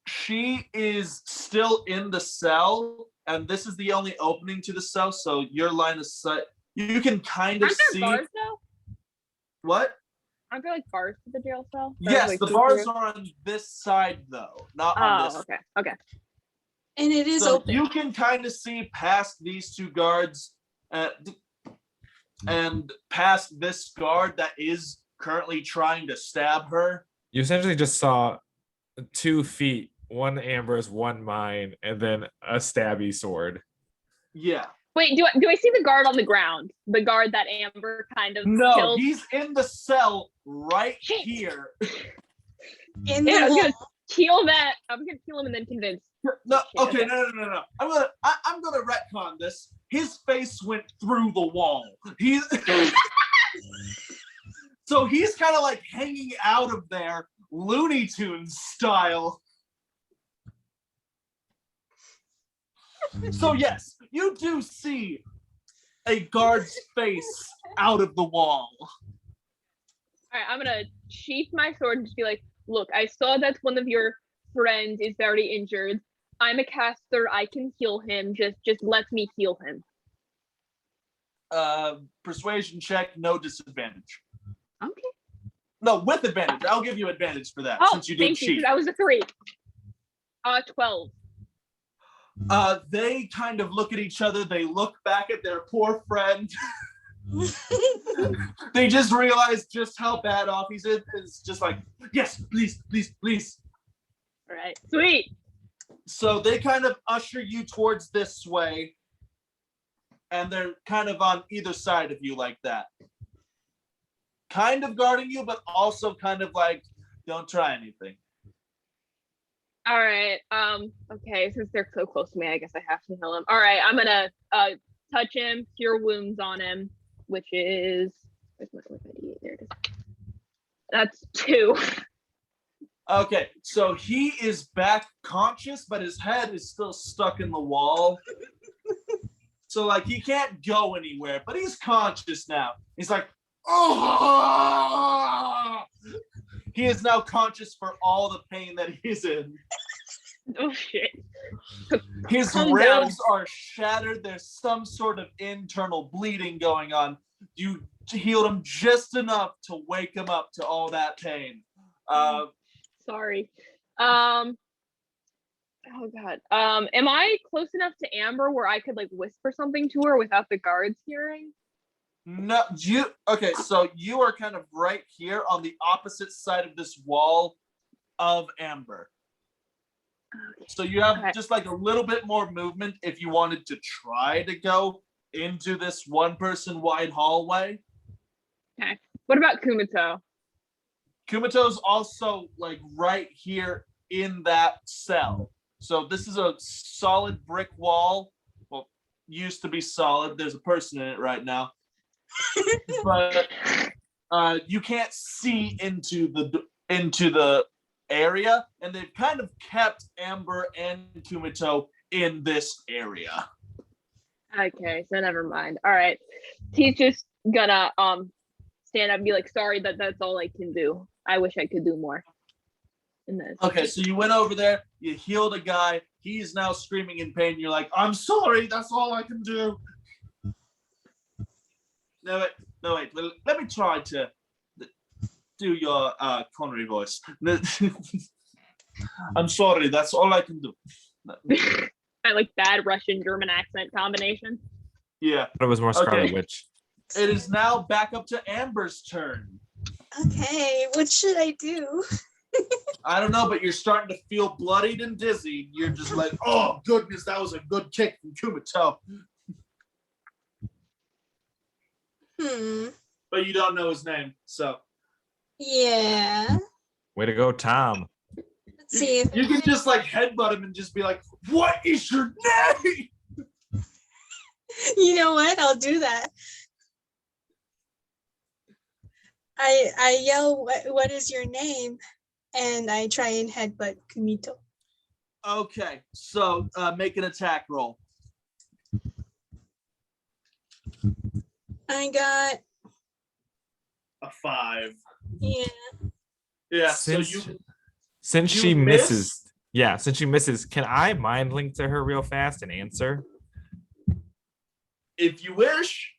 She is still in the cell, and this is the only opening to the cell, so your line of sight, you can kind of Aren't there see. bars though? What? Aren't there like bars to the jail cell? Or, Yes, like, the see bars through? are on this side, though, not on this. Oh, okay. Okay. And it is So open. you can kind of see past these 2 guards and past this guard that is currently trying to stab her. You essentially just saw 2 feet, 1 Amber's, 1 mine, and then a stabby sword. Yeah. Wait, do I see the guard on the ground? The guard that Amber kind of No, killed? he's in the cell right Shit. here. In Yeah, I the was wall. gonna kill that. I'm gonna kill him and then convince. No, Shit, okay, okay. no. I'm gonna retcon this. His face went through the wall. He's so he's kind of like hanging out of there, Looney Tunes style. So yes, you do see a guard's face out of the wall. All right, I'm gonna sheath my sword and just be like, look, I saw that one of your friends is very injured. I'm a caster. I can heal him. Just let me heal him. Persuasion check, no disadvantage. Okay. No, with advantage. I'll give you advantage for that Oh, since you did thank you. cheat. That was a 3. 12. They kind of look at each other. They look back at their poor friend. They just realize just how bad off he's in. It's just like, yes, please. All right. Sweet. So they kind of usher you towards this way, and they're kind of on either side of you like that. Kind of guarding you, but also kind of like, don't try anything. All right. Okay, since they're so close to me, I guess I have to heal him. All right, I'm gonna touch him, cure wounds on him, which is where's my ID? There it is. That's 2. Okay, so he is back conscious, but his head is still stuck in the wall. So like he can't go anywhere, but he's conscious now. He's like, oh! He is now conscious for all the pain that he's in. Oh shit. His Calm ribs are shattered. There's some sort of internal bleeding going on. You healed him just enough to wake him up to all that pain. Sorry. Oh god. Am I close enough to Amber where I could like whisper something to her without the guards hearing? No, okay, so you are kind of right here on the opposite side of this wall of Amber. Okay. So you have Okay. just like a little bit more movement if you wanted to try to go into this 1-person wide hallway. Okay. What about Kumito? Kumito's also like right here in that cell. So this is a solid brick wall. Well, used to be solid. There's a person in it right now. But you can't see into the area, and they've kind of kept Amber and Kumito in this area. Okay, so never mind. All right. He's just gonna stand up and be like, sorry, that's all I can do. I wish I could do more. In this. Okay, so you went over there, you healed a guy, he's now screaming in pain. You're like, I'm sorry, that's all I can do. No, wait. Let me try to do your Connery voice. I'm sorry, that's all I can do. I like bad Russian German accent combination. Yeah. But it was more Scarlet Okay. Witch. It is now back up to Amber's turn. Okay, what should I do? I don't know, but you're starting to feel bloodied and dizzy. You're just like, oh goodness, that was a good kick from Kumito. But you don't know his name, so. Yeah. Way to go, Tom. Let's see if You can just like headbutt him and just be like, what is your name? you know what? I'll do that. I yell, what is your name? And I try and headbutt Kumito. Okay, so make an attack roll. I got, A 5. yeah. Yeah, Since you she miss? misses, since she misses, can I mind link to her real fast and answer? If you wish,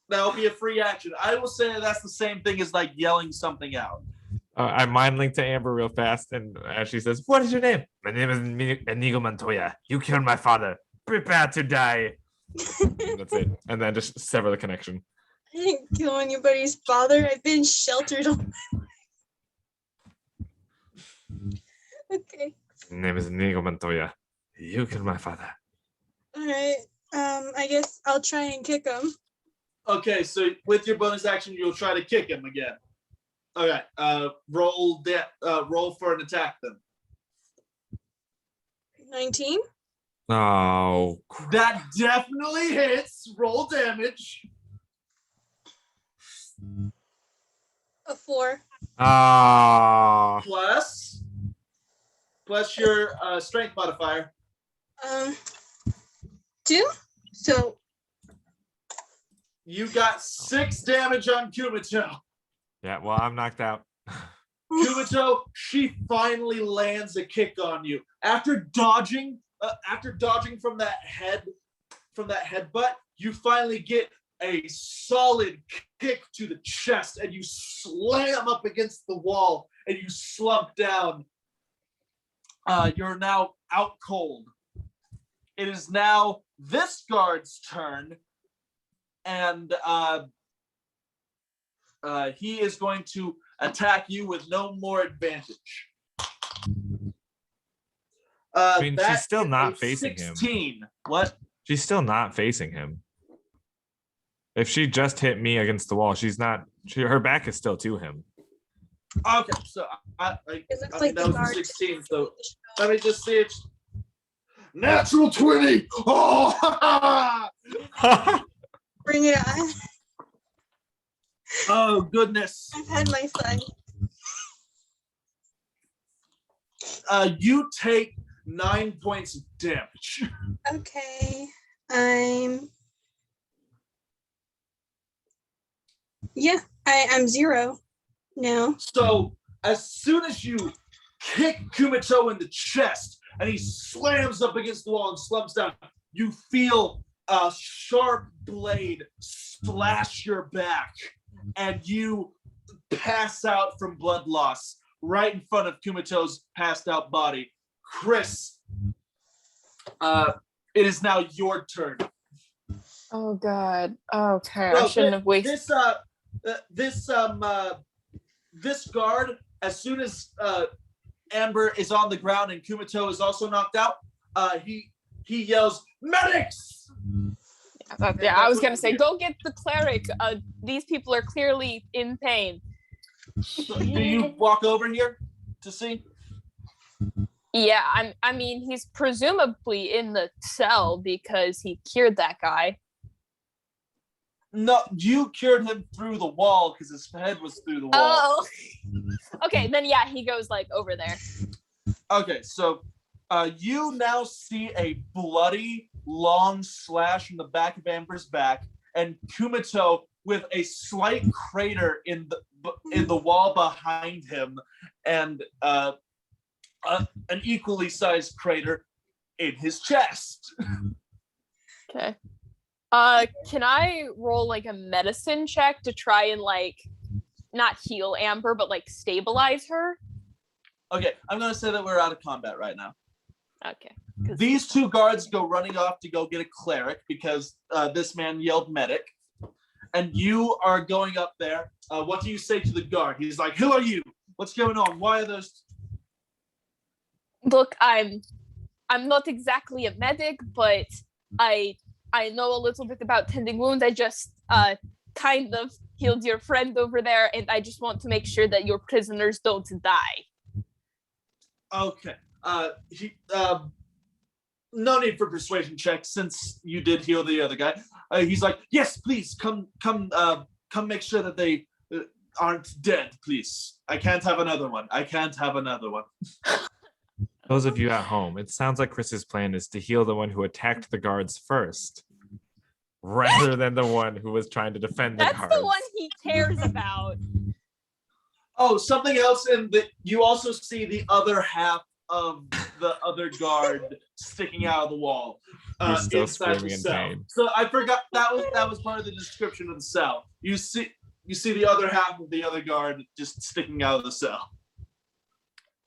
that'll be a free action. I will say that's the same thing as like yelling something out. I mind link to Amber real fast, and she says, "What is your name?" My name is Inigo Montoya. You killed my father. Prepare to die. That's it, and then just sever the connection. I didn't kill anybody's father. I've been sheltered all my life. Okay. My name is Inigo Montoya. You killed my father. All right. I guess I'll try and kick him. Okay, so with your bonus action, you'll try to kick him again. Okay, roll for an attack then. 19. Oh, That definitely hits. Roll damage. A 4. Plus your strength modifier. 2. So You got 6 damage on Kumito. yeah. Well, I'm knocked out. Kumito, she finally lands a kick on you after dodging from that headbutt. You finally get a solid kick to the chest, and you slam up against the wall, and you slump down. You're now out cold. It is now this guard's turn, and he is going to attack you with no more advantage. I mean, that she's still is not a facing him. 16. What? She's still not facing him. If she just hit me against the wall, she's not. Her back is still to him. Okay, so I it looks think like that the was a guard 16. So let me just see if natural 20. Oh, bring it on. oh goodness. I've had my fun. You take 9 points of damage. Okay. I'm 0 now. So as soon as you kick Kumito in the chest and he slams up against the wall and slumps down, you feel a sharp blade slash your back and you pass out from blood loss right in front of Kumito's passed out body. Chris, it is now your turn. Oh god. Okay, So I shouldn't have wasted. This guard, as soon as Amber is on the ground and Kumito is also knocked out, he yells, "Medics!" Yeah, I was gonna say, go get the cleric. These people are clearly in pain. So, do you walk over here to see? Yeah, I mean, he's presumably in the cell because he cured that guy. No, you cured him through the wall because his head was through the wall. Oh, okay. Then yeah, he goes like over there. Okay, so you now see a bloody, long slash in the back of Amber's back, and Kumito with a slight crater in the wall behind him, and an equally sized crater in his chest. Okay. Can I roll like a medicine check to try and like not heal Amber, but like stabilize her? Okay, I'm gonna say that we're out of combat right now. Okay. These two guards go running off to go get a cleric because this man yelled medic. And you are going up there. What do you say to the guard? He's like, "Who are you? What's going on? Why are those?" Look, I'm not exactly a medic, but I know a little bit about tending wounds. I just kind of healed your friend over there, and I just want to make sure that your prisoners don't die. Okay. No need for persuasion check since you did heal the other guy. He's like, yes, please come make sure that they aren't dead, please. I can't have another one. Those of you at home, it sounds like Chris's plan is to heal the one who attacked the guards first, rather than the one who was trying to defend the guards. That's the one he cares about. Oh, something else you also see the other half of the other guard sticking out of the wall. He's still inside screaming the in cell. pain. So I forgot that was part of the description of the cell. You see the other half of the other guard just sticking out of the cell.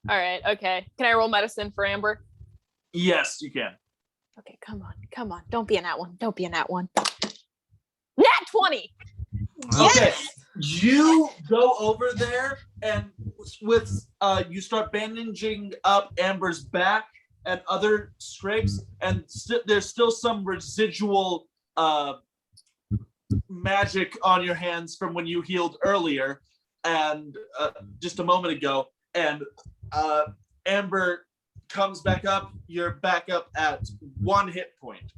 All right, okay. Can I roll medicine for Amber? Yes, you can. Okay, come on. Don't be in that one. Nat 20! Okay, you go over there and with you start bandaging up Amber's back and other scrapes, and there's still some residual magic on your hands from when you healed earlier and just a moment ago, and Amber comes back up. You're back up at 1 hit point.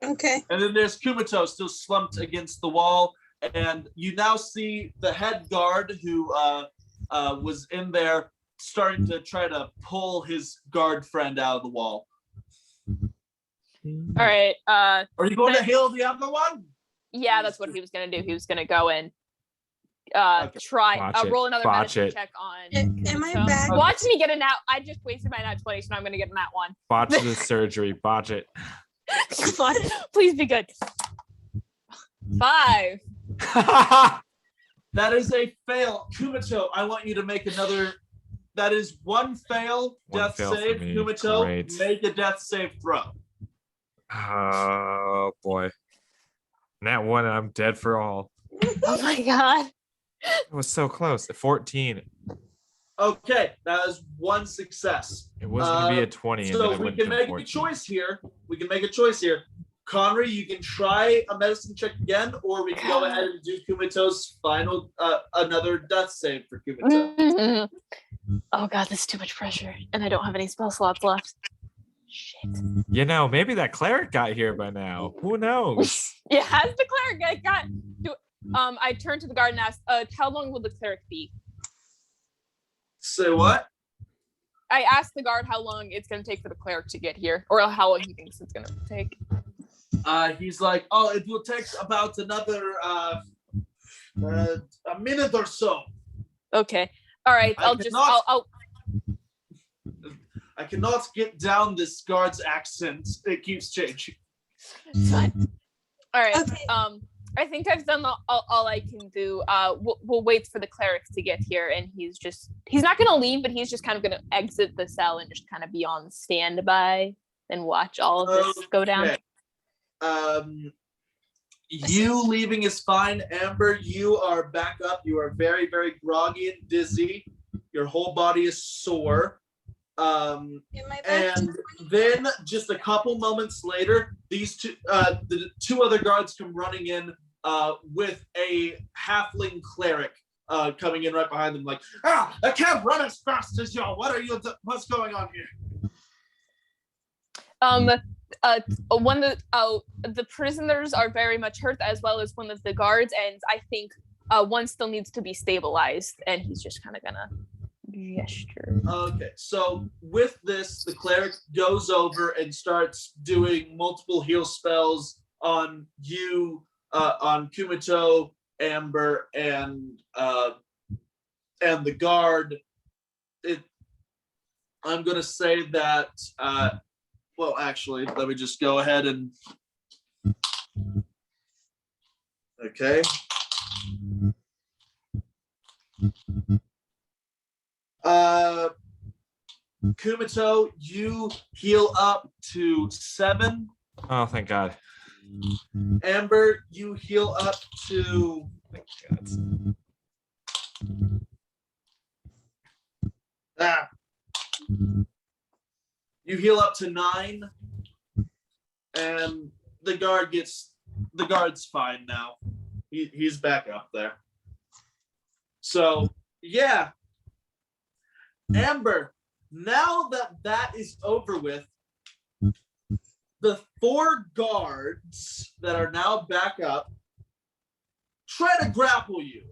Okay. And then there's Kumito still slumped against the wall, and you now see the head guard who was in there starting to try to pull his guard friend out of the wall. All right. Are you going to heal the other one? Yeah, that's what he was gonna do. He was gonna go and roll another medicine check on. Am I back? Watch me get a nat. I just wasted my nat 20, so now I'm gonna get a nat 1. Botch the surgery. Botch it. Come on, please be good. 5. That is a fail. Kumito, I want you to make another. That is 1 fail. Death save. Kumito, Great. make a death save throw. Oh boy. Nat 1 and I'm dead for all. Oh my god. It was so close. 14. Okay, that is 1 success. It was going to be a 20. And So then it we went can to make 14. a choice here. Connery, you can try a medicine check again, or we can go ahead and do Kumito's final, another death save for Kumito. Oh god, this is too much pressure, and I don't have any spell slots left. Shit. Maybe that cleric got here by now. Who knows? Yeah, has the cleric got? I turned to the guard and asked, "How long will the cleric be?" Say what? I asked the guard how long it's going to take for the cleric to get here, or how long he thinks it's going to take. He's like, oh, it will take about another a minute or so. Okay. All right. I cannot get down this guard's accent. It keeps changing. Fine. All right. Okay. I think I've done all I can do. We'll wait for the cleric to get here, and he's not going to leave, but he's just kind of going to exit the cell and just kind of be on standby and watch all of this go down. You leaving is fine. Amber, you are back up. You are very, very groggy and dizzy. Your whole body is sore. Am I back? And then just a couple moments later, these the 2 other guards come running in with a halfling cleric coming in right behind them, like, I can't run as fast as y'all. What's going on here? One of the prisoners are very much hurt, as well as one of the guards, and I think one still needs to be stabilized, and he's just kind of gonna gesture. Okay, so with this, the cleric goes over and starts doing multiple heal spells on you, on Kumito, Amber, and the guard. I'm gonna say that. Well, actually, let me just go ahead and. Okay. Kumito, you heal up to 7. Oh, thank God. Amber, you heal up to. Thank God. You heal up to 9, and the guard's fine now. He's back up there. So yeah, Amber. Now that is over with, the 4 guards that are now back up try to grapple you.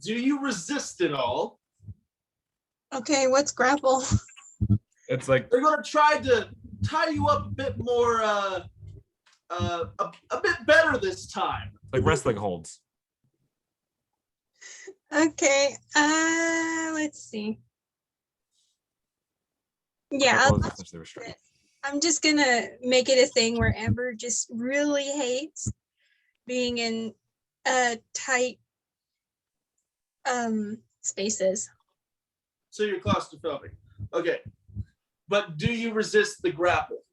Do you resist it all? Okay, what's grapple? It's like They're going to try to tie you up a bit more, a bit better this time. wrestling holds. Okay, let's see. Yeah, Essentially restrained. I'm just gonna make it a thing where Amber just really hates being in tight spaces. So you're claustrophobic. Okay. But do you resist the grapple?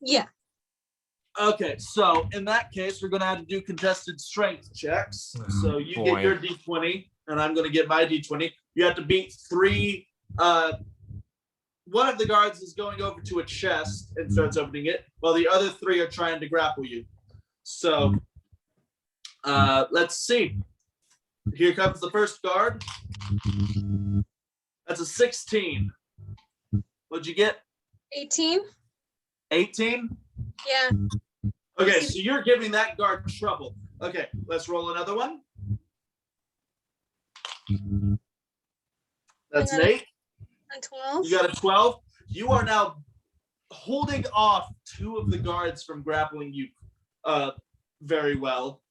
Yeah. Okay, so in that case, we're going to have to do contested strength checks. So you Boy. get your D20, and I'm going to get my D20. You have to beat 3. One of the guards is going over to a chest and starts opening it, while the other 3 are trying to grapple you. So let's see. Here comes the first guard. That's a 16. What'd you get? 18? 18? Yeah. Okay, so you're giving that guard trouble. Okay, let's roll another one. That's an 8. A 12? You got a 12. You are now holding off 2 of the guards from grappling you very well.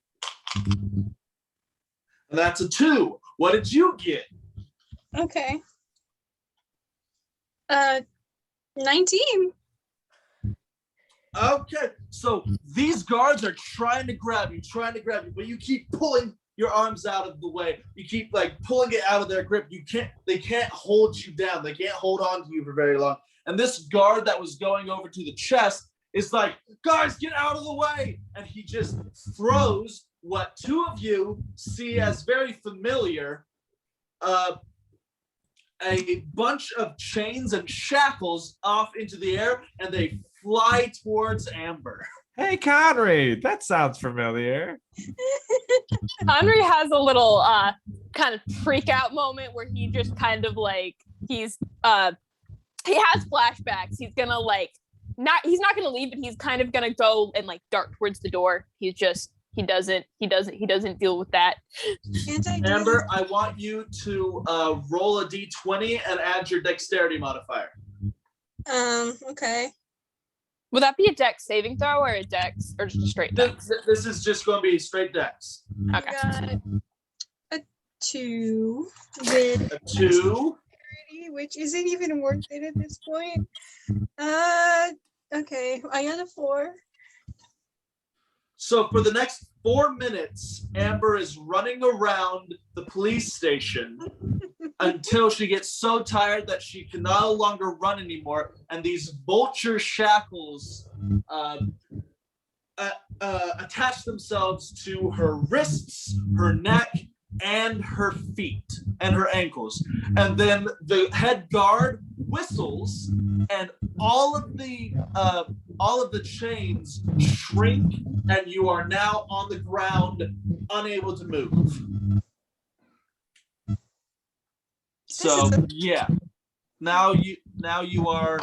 And that's a 2. What did you get? Okay. 19. Okay, so these guards are trying to grab you, but you keep pulling your arms out of the way. You keep pulling it out of their grip. They can't hold you down. They can't hold on to you for very long. And this guard that was going over to the chest is like, guys, get out of the way. And he just throws what 2 of you see as very familiar, a bunch of chains and shackles off into the air, and they fly towards Amber. Hey, Conry, that sounds familiar. Henry has a little kind of freak out moment where he just kind of he has flashbacks. He's gonna he's not gonna leave, but he's kind of gonna go and dart towards the door. He doesn't deal with that. Amber, I want you to roll a d20 and add your dexterity modifier. Okay. Would that be a dex saving throw or a dex or just a straight dex? This is just going to be straight dex. Okay. I got a 2 with A 2. which isn't even worth it at this point. Okay, I got a 4. So for the next 4 minutes, Amber is running around the police station until she gets so tired that she can no longer run anymore. And these vulture shackles attach themselves to her wrists, her neck, and her feet and her ankles. And then the head guard whistles, and all of the chains shrink, and you are now on the ground, unable to move. So yeah, now you are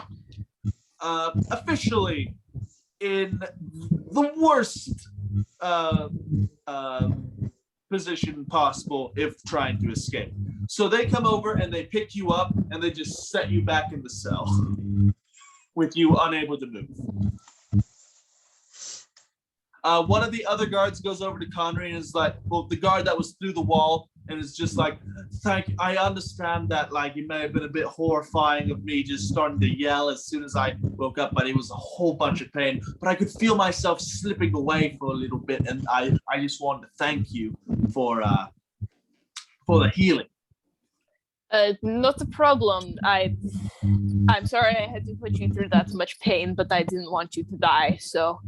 officially in the worst position possible if trying to escape. So they come over and they pick you up and they just set you back in the cell with you unable to move. One of the other guards goes over to Conry and is like, well, the guard that was through the wall, and is just like, thank you. I understand that it may have been a bit horrifying of me just starting to yell as soon as I woke up, but it was a whole bunch of pain. But I could feel myself slipping away for a little bit, and I just wanted to thank you for the healing. Not a problem. I'm sorry I had to put you through that much pain, but I didn't want you to die. So,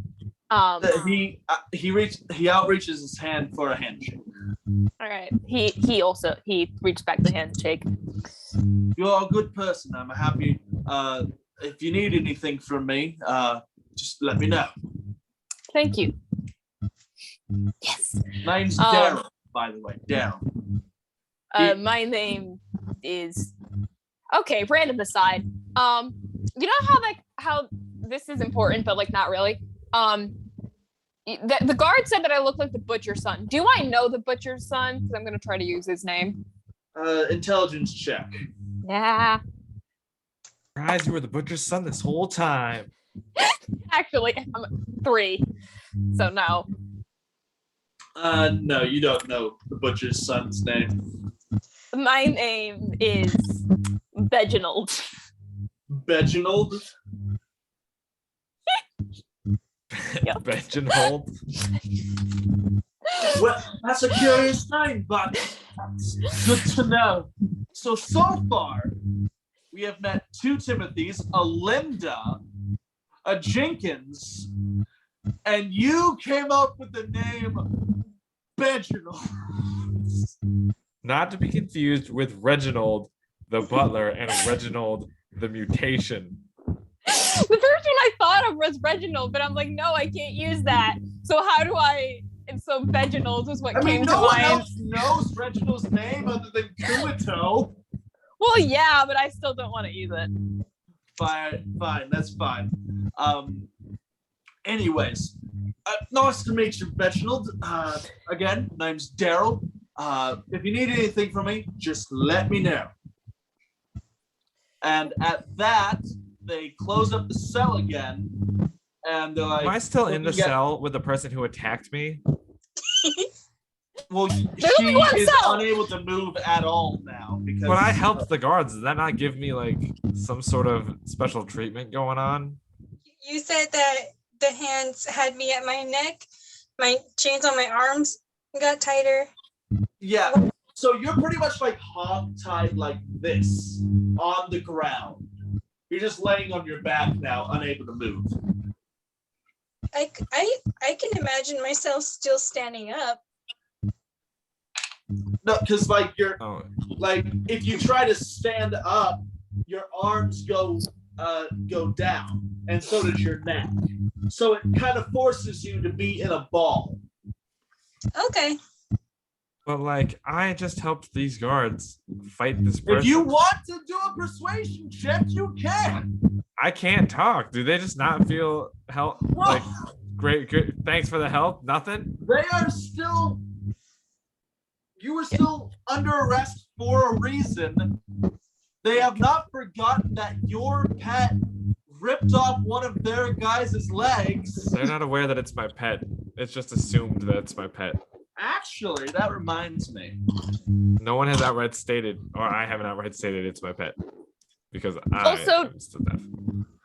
He outreaches his hand for a handshake. all right. He reached back the handshake. You're a good person. I'm happy if you need anything from me, just let me know. Thank you. Yes. Name's Daryl, by the way. Daryl. My name is okay, random aside. You know how this is important, but like not really. The guard said that I look like the butcher's son. Do I know the butcher's son? Because I'm gonna try to use his name. Intelligence check. Yeah. Surprise, you were the butcher's son this whole time. Actually, I'm 3. So no. No, you don't know the butcher's son's name. My name is Reginald. Reginald? Yep. Reginald. Well, that's a curious name, but that's good to know. So far, we have met 2 Timothys, a Linda, a Jenkins, and you came up with the name Reginald. Not to be confused with Reginald the butler and Reginald the mutation. The first one I thought of was Reginald, but I'm like, no, I can't use that. So how do I? And so Reginald was what came to no one mind. else knows Reginald's name other than Kumito. Well, yeah, but I still don't want to use it. Fine, that's fine. Anyways, nice to meet you, Reginald. Again, name's Daryl. If you need anything from me, just let me know. And at that, they close up the cell again, and they're like, Am I still in the cell with the person who attacked me? well, she is unable to move at all now because. When I helped the guards, does that not give me like some sort of special treatment going on? You said that the hands had me at my neck, my chains on my arms got tighter. Yeah, so you're pretty much like hog-tied like this on the ground. You're just laying on your back now, unable to move. I can imagine myself still standing up. No, because like you're Oh, like if you try to stand up, your arms go down, and so does your neck. So it kind of forces you to be in a ball. Okay. but like I just helped these guards fight this person. If you want to do a persuasion check, you can. I can't talk. Do they just not feel help? Like great, thanks for the help. Nothing. They are still. You were still under arrest for a reason. They have not forgotten that your pet ripped off one of their guys' legs. They're not aware that it's my pet. It's just assumed that it's my pet. Actually, that reminds me. No one has outright stated, or I haven't outright stated it's my pet. Because I Also, am still deaf.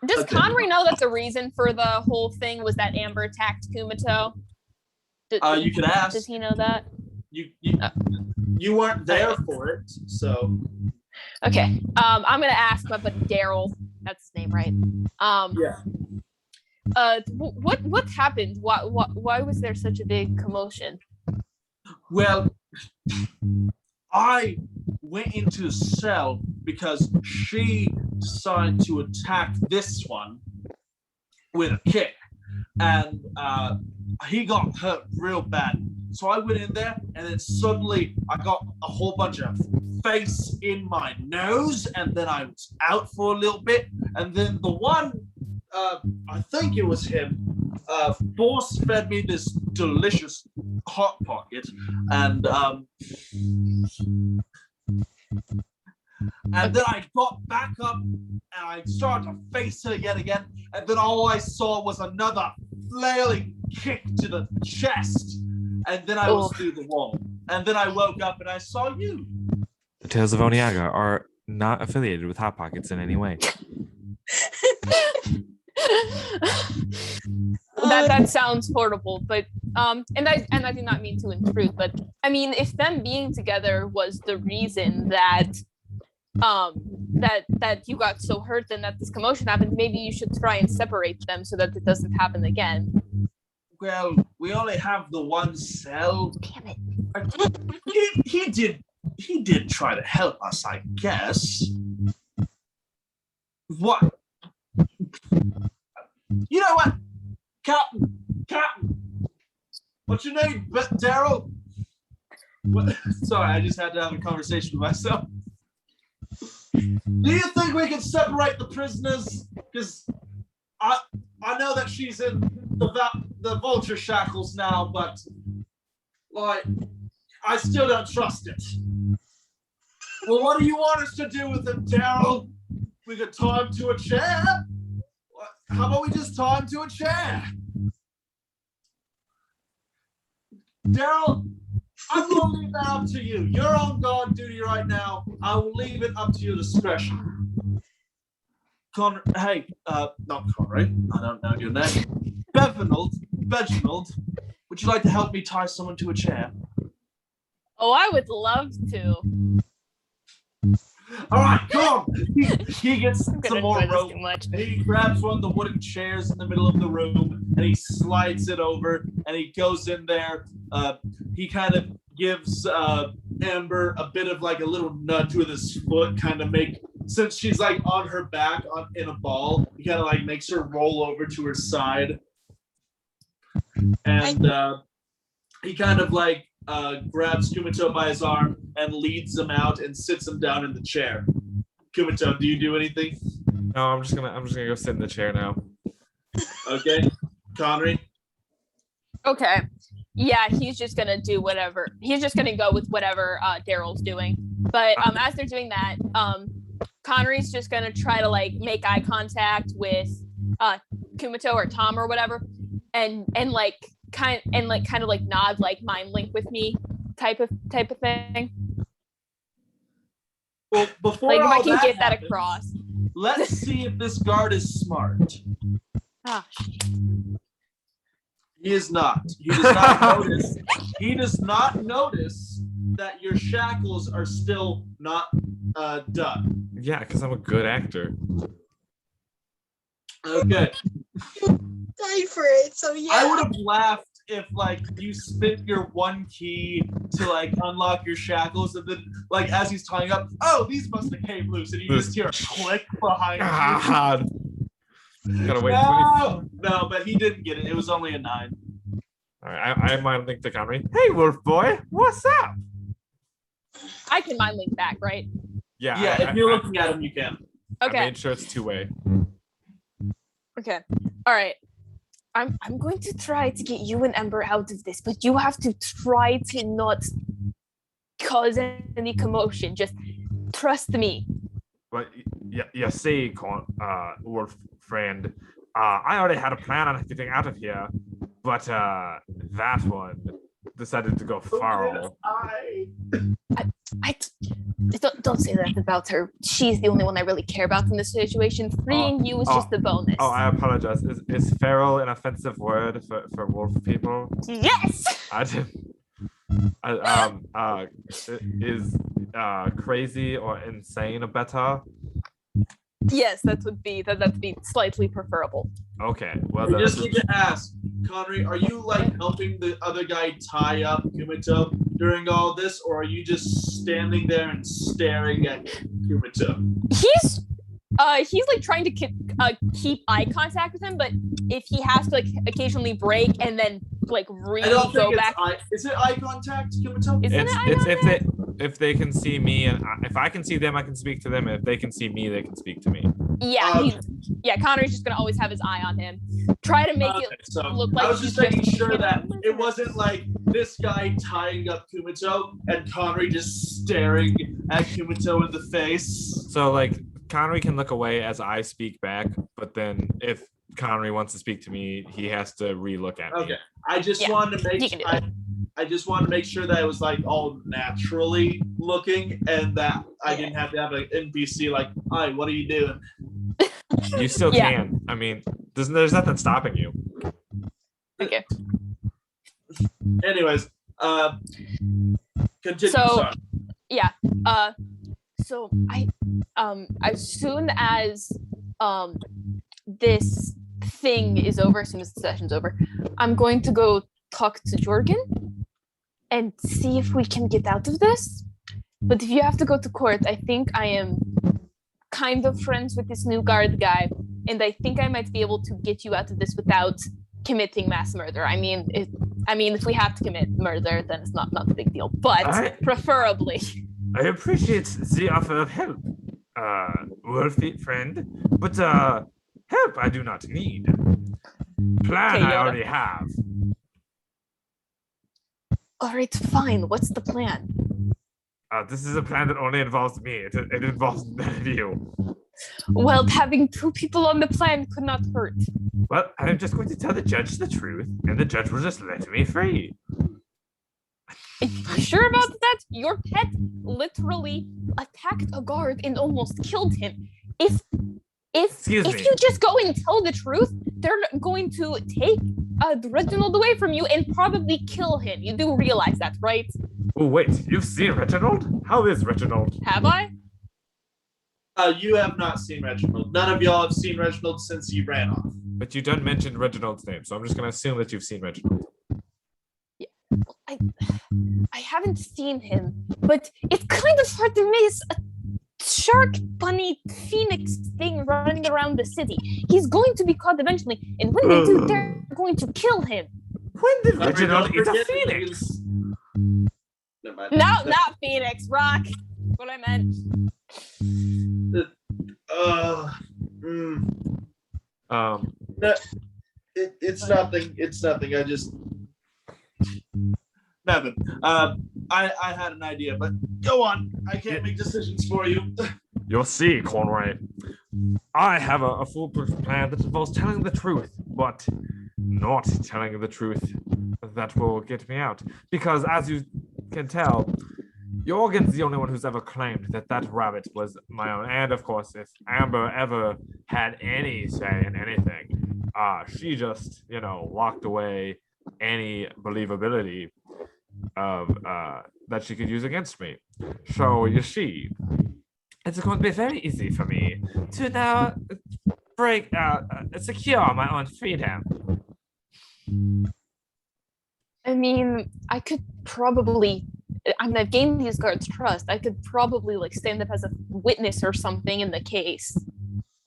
Does Okay. Conry know that the reason for the whole thing was that Amber attacked Kumito? You can ask. Does he know that? You weren't there for it, so. Okay. I'm gonna ask my buddy Daryl. That's his name, right? Yeah. What happened? Why was there such a big commotion? Well, I went into the cell because she decided to attack this one with a kick, and he got hurt real bad. So I went in there, and then suddenly I got a whole bunch of face in my nose, and then I was out for a little bit, and then the one, I think it was him, force fed me this delicious hot pocket, and then I got back up and I started to face her yet again, and then all I saw was another flailing kick to the chest, and then I was through the wall, and then I woke up and I saw you. The Tales of Onniaga are not affiliated with Hot Pockets in any way. That sounds horrible, but and I do not mean to intrude, but I mean, if them being together was the reason that that you got so hurt and that this commotion happened, maybe you should try and separate them so that it doesn't happen again. Well, we only have the one cell. Damn it. He did try to help us, I guess. What? You know what? Captain. What's your name? Daryl? What? Sorry, I just had to have a conversation with myself. Do you think we can separate the prisoners? Because I know that she's in the vulture shackles now, but like I still don't trust it. Well, what do you want us to do with him, Daryl? We could tie him to a chair. How about we just tie him to a chair? Daryl, I'm going to leave that up to you. You're on guard duty right now. I will leave it up to your discretion. Hey, not Conrad. I don't know your name. Reginald, would you like to help me tie someone to a chair? Oh, I would love to. All right, come on. He gets some more rope. And he grabs one of the wooden chairs in the middle of the room and he slides it over and he goes in there. He kind of gives Amber a bit of like a little nudge with his foot, kind of since she's like on her back in a ball, he kind of like makes her roll over to her side. And he kind of like grabs Kumito by his arm and leads him out and sits him down in the chair. Kumito, do you do anything? No, I'm just gonna go sit in the chair now. Okay. Connery? Okay. Yeah, he's just gonna do whatever. He's just gonna go with whatever Daryl's doing. But as they're doing that, Connery's just gonna try to like make eye contact with Kumito or Tom or whatever, and kind of nod like mind link with me type of thing. Well, before like if all I can that get that happens, across. Let's see if this guard is smart. Ah, He is not. He does not notice. He does not notice that your shackles are still not done. Yeah, because I'm a good actor. Okay. Die for it, so yeah. I would have laughed if like you spit your one key to like unlock your shackles and then like as he's tying up, oh, these must have came loose, and you just hear a click behind you. God. Gotta wait. No, but he didn't get it. It was only a 9. All right, I mind link to Connery. Hey, Wolf Boy, what's up? I can mind link back, right? Yeah. If you're looking at him, you can. Okay. I made sure it's 2-way. Okay. All right. I'm going to try to get you and Ember out of this, but you have to try to not cause any commotion. Just trust me. But you see, Wolf friend, I already had a plan on getting out of here, but that one decided to go feral. I don't say that about her. She's the only one I really care about in this situation. Freeing you is just the bonus. Oh, I apologize. Is feral an offensive word for wolf people? Yes. Is crazy or insane better? Yes, that'd be slightly preferable. Okay, well We then. just need to ask, Connery, are you like helping the other guy tie up Kumito during all this, or are you just standing there and staring at Kumito? He's like trying to keep eye contact with him, but if he has to like occasionally break and then like I don't go think back. Is it eye contact, Kumito? It's if they can see me and if I can see them, I can speak to them. If they can see me, they can speak to me. Yeah, Connor's just gonna always have his eye on him. Try to make it look like I was just making sure that it wasn't like this guy tying up Kumito and Connery just staring at Kumito in the face. So like Connery can look away as I speak back, but then if Connery wants to speak to me, he has to re-look at me. Okay. I just wanted to make sure that it was like all naturally looking and that I didn't have to have an NPC like, hi, what are you doing? You still can. I mean, there's nothing stopping you. Okay. Anyways, continue. So, so I as soon as this thing is over, as soon as the session's over, I'm going to go talk to Jorgen and see if we can get out of this. But if you have to go to court, I think I am kind of friends with this new guard guy, and I think I might be able to get you out of this without committing mass murder. I mean, if we have to commit murder, then it's not a big deal. But preferably. I appreciate the offer of help, worthy friend, but help I do not need. Plan I already have. All right, fine. What's the plan? This is a plan that only involves me. It involves none of you. Well, having two people on the plan could not hurt. Well, I'm just going to tell the judge the truth, and the judge will just let me free. Are you sure about that? Your pet literally attacked a guard and almost killed him. If you just go and tell the truth, they're going to take Reginald away from you and probably kill him. You do realize that, right? Oh, wait, you've seen Reginald? How is Reginald? Have I? You have not seen Reginald. None of y'all have seen Reginald since he ran off. But you don't mention Reginald's name, so I'm just going to assume that you've seen Reginald. Yeah, I haven't seen him, but it's kind of hard to miss a shark bunny phoenix thing running around the city. He's going to be caught eventually, and when they do, they're going to kill him. When did Reginald eat a phoenix? No, not Phoenix, Rock. What I meant. It's nothing. It's nothing. I just nothing. I had an idea, but go on. I can't make decisions for you. You'll see, Conway. I have a foolproof plan that involves telling the truth, but not telling the truth that will get me out. Because as you can tell, Jorgen's the only one who's ever claimed that rabbit was my own. And of course, if Amber ever had any say in anything, she just, locked away any believability of that she could use against me. So you see, it's going to be very easy for me to now secure my own freedom. I mean, I could probably, I've gained these guards' trust. I could probably stand up as a witness or something in the case.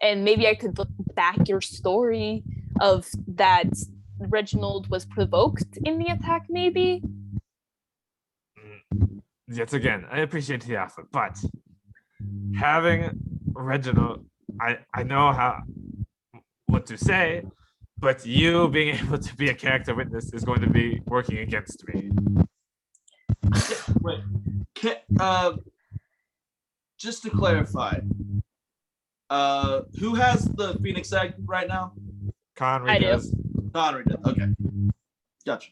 And maybe I could look back your story of that Reginald was provoked in the attack, maybe? Yet again, I appreciate the offer, but having Reginald, I know what to say, but you being able to be a character witness is going to be working against me. Wait, just to clarify, who has the Phoenix egg right now? Conry does. Conry does. Okay, gotcha.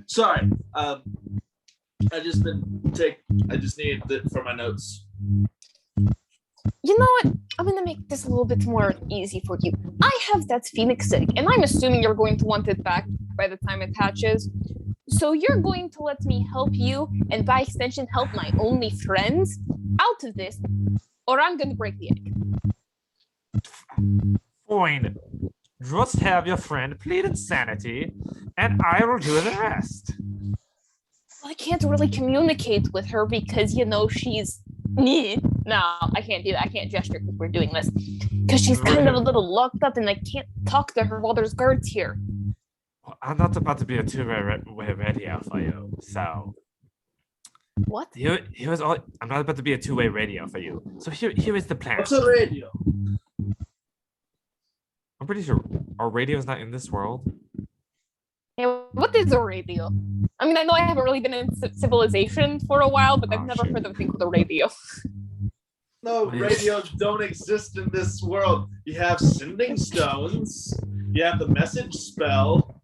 Sorry, I just needed it for my notes. You know what? I'm gonna make this a little bit more easy for you. I have that Phoenix egg, and I'm assuming you're going to want it back by the time it hatches. So you're going to let me help you, and by extension, help my only friends out of this, or I'm gonna break the egg. Fine. Just have your friend plead insanity, and I will do the rest. Well, I can't really communicate with her because, she's... No, I can't do that. I can't gesture because we're doing this. Because she's kind of a little locked up and I can't talk to her while there's guards here. Well, I'm not about to be a two-way radio for you, so... What? I'm not about to be a two-way radio for you. So here is the plan. What's a radio? I'm pretty sure our radio is not in this world. Hey, what is a radio? I mean, I know I haven't really been in civilization for a while, but I've never heard them think of the radio. No, radios don't exist in this world. You have sending stones. You have the message spell.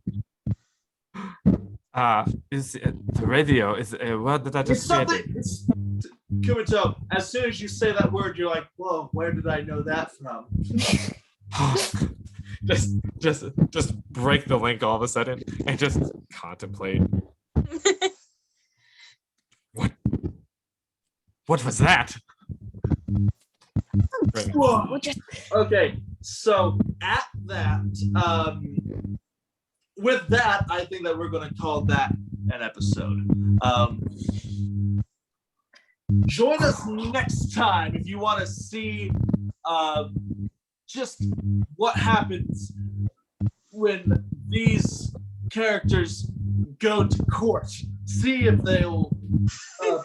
Is the radio is a word that I just created? Kumito, as soon as you say that word, you're like, whoa, where did I know that from? just break the link all of a sudden and just contemplate. What was that? Whoa. Okay, so at that, with that, I think that we're going to call that an episode. join us next time if you want to see just what happens when these characters go to court. See if they'll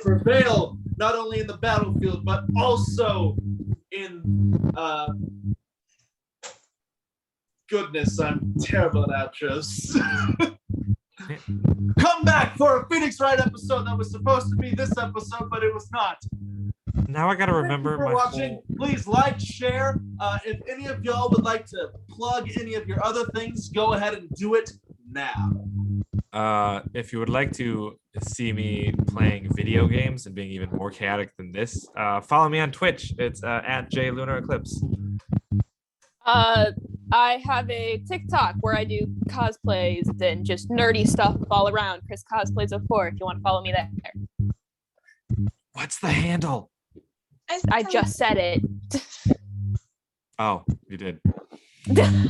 prevail not only in the battlefield but also in goodness, I'm terrible at outros. Come back for a Phoenix Wright episode that was supposed to be this episode, but it was not. Now I gotta Thank you remember for my watching. whole... Please like, share. If any of y'all would like to plug any of your other things, go ahead and do it now. If you would like to see me playing video games and being even more chaotic than this, follow me on Twitch. It's at JLunarEclipse. I have a TikTok where I do cosplays and just nerdy stuff all around. Chris Cosplays 04 if you want to follow me there. What's the handle? I just said it. Oh, you did.